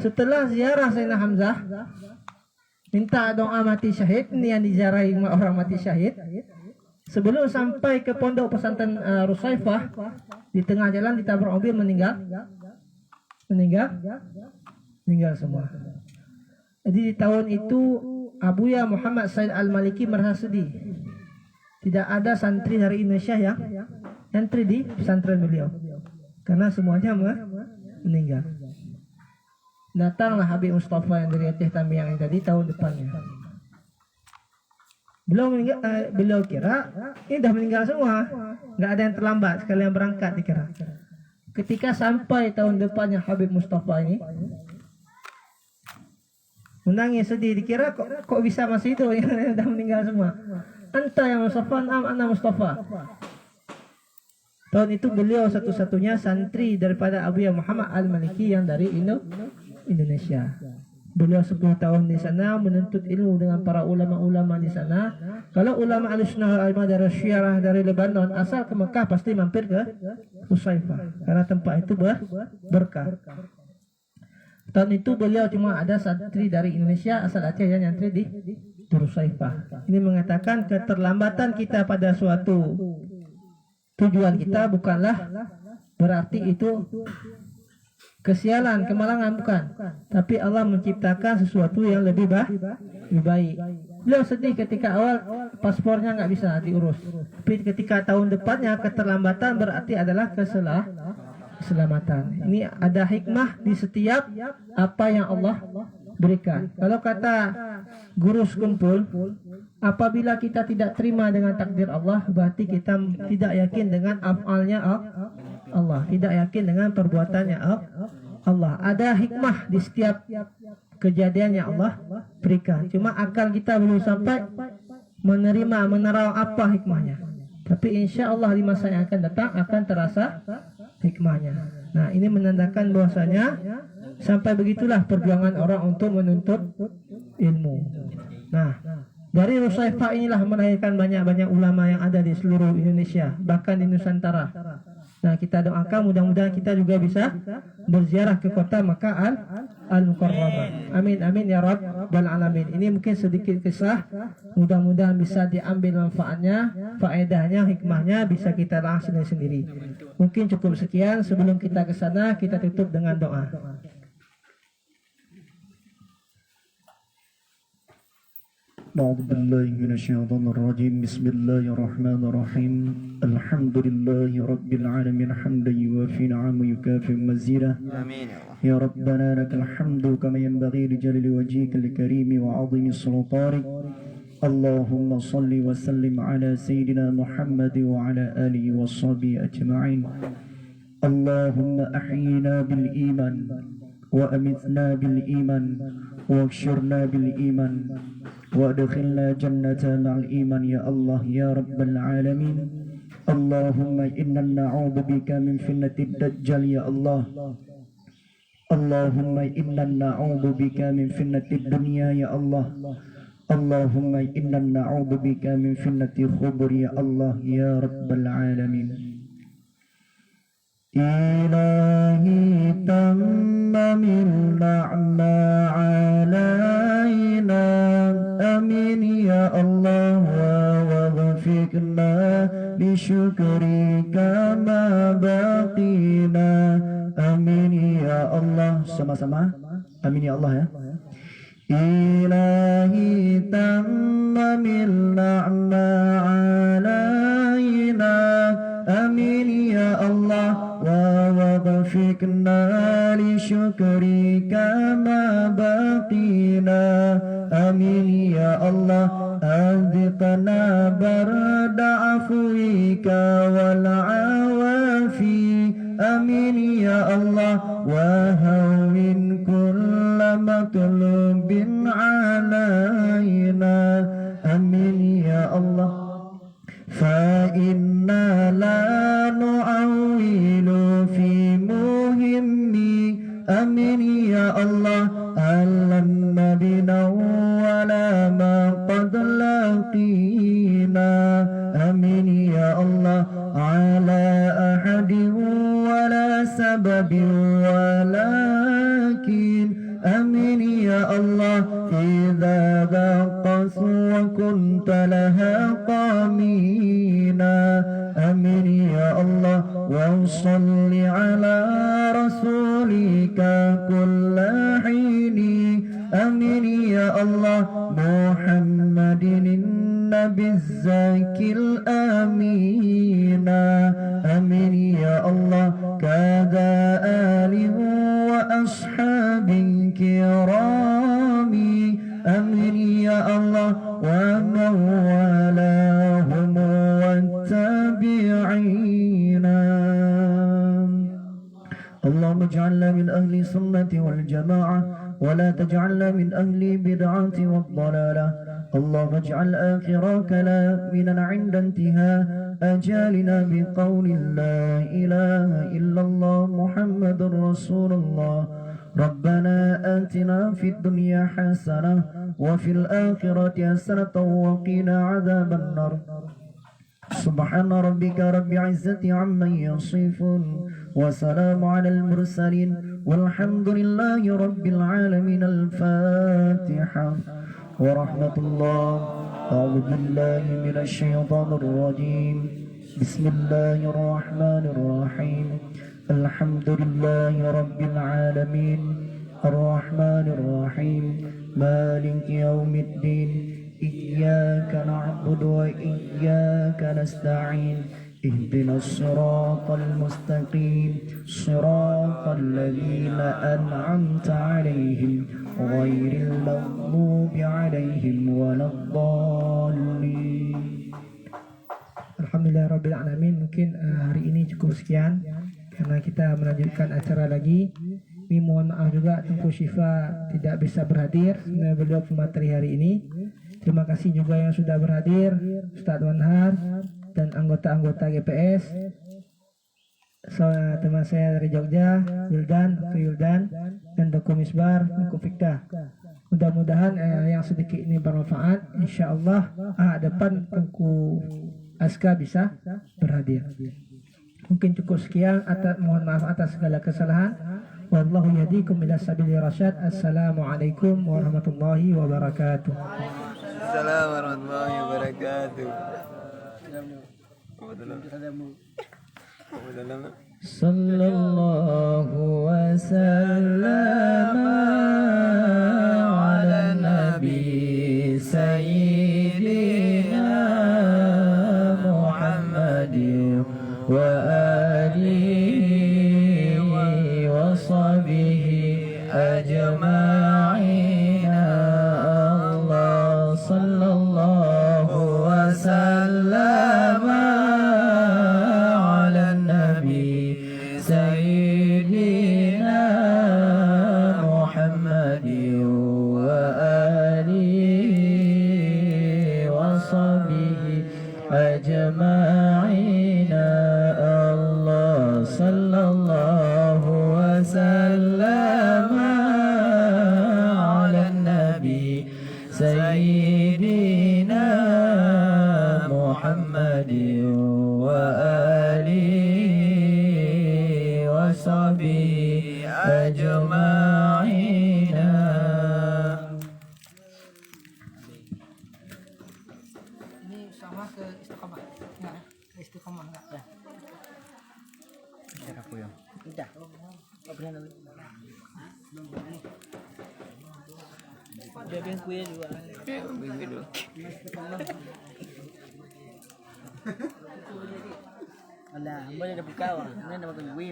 Setelah ziarah Sayyidina Hamzah, minta doa mati syahid. Ini yang diziarahi orang mati syahid. Sebelum sampai ke pondok pesantren Rusaifah, di tengah jalan ditabrak mobil, meninggal semua. Jadi di tahun itu Abuya Muhammad Said Al-Maliki merasa sedih. Tidak ada santri dari Indonesia yang entry di pesantren beliau, karena semuanya meninggal. Datanglah Habib Mustafa yang dari Aceh Tamiang yang tadi tahun depannya. Beliau kira ini dah meninggal semua, nggak ada yang terlambat, sekalian berangkat dikira. Ketika sampai tahun depannya Habib Mustafa ini menangis sedih, dikira kok bisa masih itu yang dah meninggal semua. Anta yang Mustafa, ana Mustafa. Tahun itu beliau satu-satunya santri daripada Abuya Muhammad Al-Maliki yang dari Indonesia. Beliau 10 tahun di sana menuntut ilmu dengan para ulama-ulama di sana. Kalau ulama Ahlussunnah wal Jamaah dari Syiah dari Lebanon asal ke Mekah pasti mampir ke Rusaifah karena tempat itu berkah. Tahun itu beliau cuma ada santri dari Indonesia asal Aceh yang nyantri di Rusaifah. Ini mengatakan keterlambatan kita pada suatu tujuan kita bukanlah berarti itu kesialan, kemalangan, bukan. Tapi Allah menciptakan sesuatu yang lebih baik. Beliau sedih ketika awal paspornya nggak bisa diurus. Tapi ketika tahun depannya keterlambatan berarti adalah keselamatan. Ini ada hikmah di setiap apa yang Allah berikan. Kalau kata guru sekumpul, apabila kita tidak terima dengan takdir Allah, berarti kita tidak yakin dengan afalnya Allah, tidak yakin dengan perbuatannya Allah. Ada hikmah di setiap kejadian yang Allah berikan. Cuma akal kita belum sampai menerau apa hikmahnya. Tapi insya Allah di masa yang akan datang akan terasa hikmahnya. Nah, ini menandakan bahwasanya sampai begitulah perjuangan orang untuk menuntut ilmu. Nah, dari Rusaifah inilah melahirkan banyak-banyak ulama yang ada di seluruh Indonesia, bahkan di Nusantara. Nah, kita doakan mudah-mudahan kita juga bisa berziarah ke kota Makkah Al-Mukarramah. Amin amin ya rabbal alamin. Ini mungkin sedikit kisah, mudah-mudahan bisa diambil manfaatnya, faedahnya, hikmahnya bisa kita langsung sendiri. Mungkin cukup sekian. Sebelum kita ke sana, kita tutup dengan doa. أعوذ بالله من الشيطان الرجيم بسم الله الرحمن الرحيم الحمد لله رب العالمين حمدا يوافي نعمه ويكافئ مزيدا آمين يا ربنا لك الحمد كما ينبغي لجلال وجهك الكريم وعظيم سلطانك اللهم صل وسلم على سيدنا محمد وعلى آله وصحبه أجمعين اللهم أحينا بالإيمان وأمتنا بالإيمان واكشرنا بالإيمان وادخلنا جنة مع الإيمان يا الله يا رب العالمين اللهم إنا نعوذ بك من فتنة الدجال يا الله اللهم إنا نعوذ بك من فتنة الدنيا يا الله. اللهم إنا نعوذ بك من فتنة الخبر يا الله يا رب العالمين. إلهي تمم النعمة علينا آمين يا الله ووفقنا لشكرك ما بقينا آمين يا الله. Sama-sama amin ya Allah ya. إلهي تمم النعمة علينا آمين يا الله ووفقنا لشكرك ما بقينا آمين يا الله. أذقنا برد عفوك والعوافي آمين يا الله وهون كل مطلوب علينا آمين يا الله. فإنا لا نعول في مهمي آمين يا الله علم بنا ولا ما قد لقينا آمين يا الله على أحد ولا سبب ولكن آمين يا الله إذا ذاقت وكنت لها قامينا آمين يا الله. وصل على رسولك كل حين آمين يا الله محمد النبي الزكي الآمين آمين يا الله. كذا آله وأصحاب كرام آمين يا الله ومن والاهم والتابعين. اللهم اجعلنا من أهل السنة والجماعة ولا تجعلنا من أهل بدعة والضلالة. اللهم اجعل آخر كلامنا عند انتهاء أجالنا بقول لا إله إلا الله محمد رسول الله. ربنا آتنا في الدنيا حسنة وفي الآخرة حسنة وقنا عذاب النار. سبحان ربك رب العزة عما يصفون وسلام على المرسلين والحمد لله رب العالمين. الفاتحة ورحمة الله. أعوذ بالله من الشيطان الرجيم. بسم الله الرحمن الرحيم. الحمد لله رب العالمين الرحمن الرحيم مالك يوم الدين. إياك نعبد وإياك نستعين. اهدنا الصراط المستقيم صراط الذين أنعمت عليهم غير المغضوب عليهم ولا الضالين. Alhamdulillah Rabbil Alamin. Mungkin hari ini cukup sekian karena kita melanjutkan acara lagi. Ini mohon maaf juga Tengku Syifa tidak bisa berhadir karena beliau pemateri hari ini. Terima kasih juga yang sudah berhadir, Ustadz Wanhar dan anggota-anggota GPS, teman saya dari Jogja, Yuldan, dan Doku Misbar, Doku Fikta. Mudah-mudahan yang sedikit ini bermanfaat. Insya Allah depan Tengku Aska bisa berhadir. Mungkin cukup sekian. Mohon maaf atas segala kesalahan. Wallahu yahdikum ila sabili rasyad. Assalamualaikum warahmatullahi wabarakatuh. Assalamualaikum warahmatullahi wabarakatuh. Sallallahu wasallam ala nabi sayyidina Muhammadin wa alihi wa sahbihi ajma'in. Allah sallallahu wasallam ala nabi sayyidina Muhammadin wa alihi wa sahbihi ajma'in. Allah sallallahu wasallam وسلم على النبي سيدنا محمد وآله وصحبه أجمعين. Ini sama ke istiqamah. Ya, ke istiqamah enggak? Udah. Udah biar kuya dua. Alah, boleh dah buka wah. Ini dah makan kuih.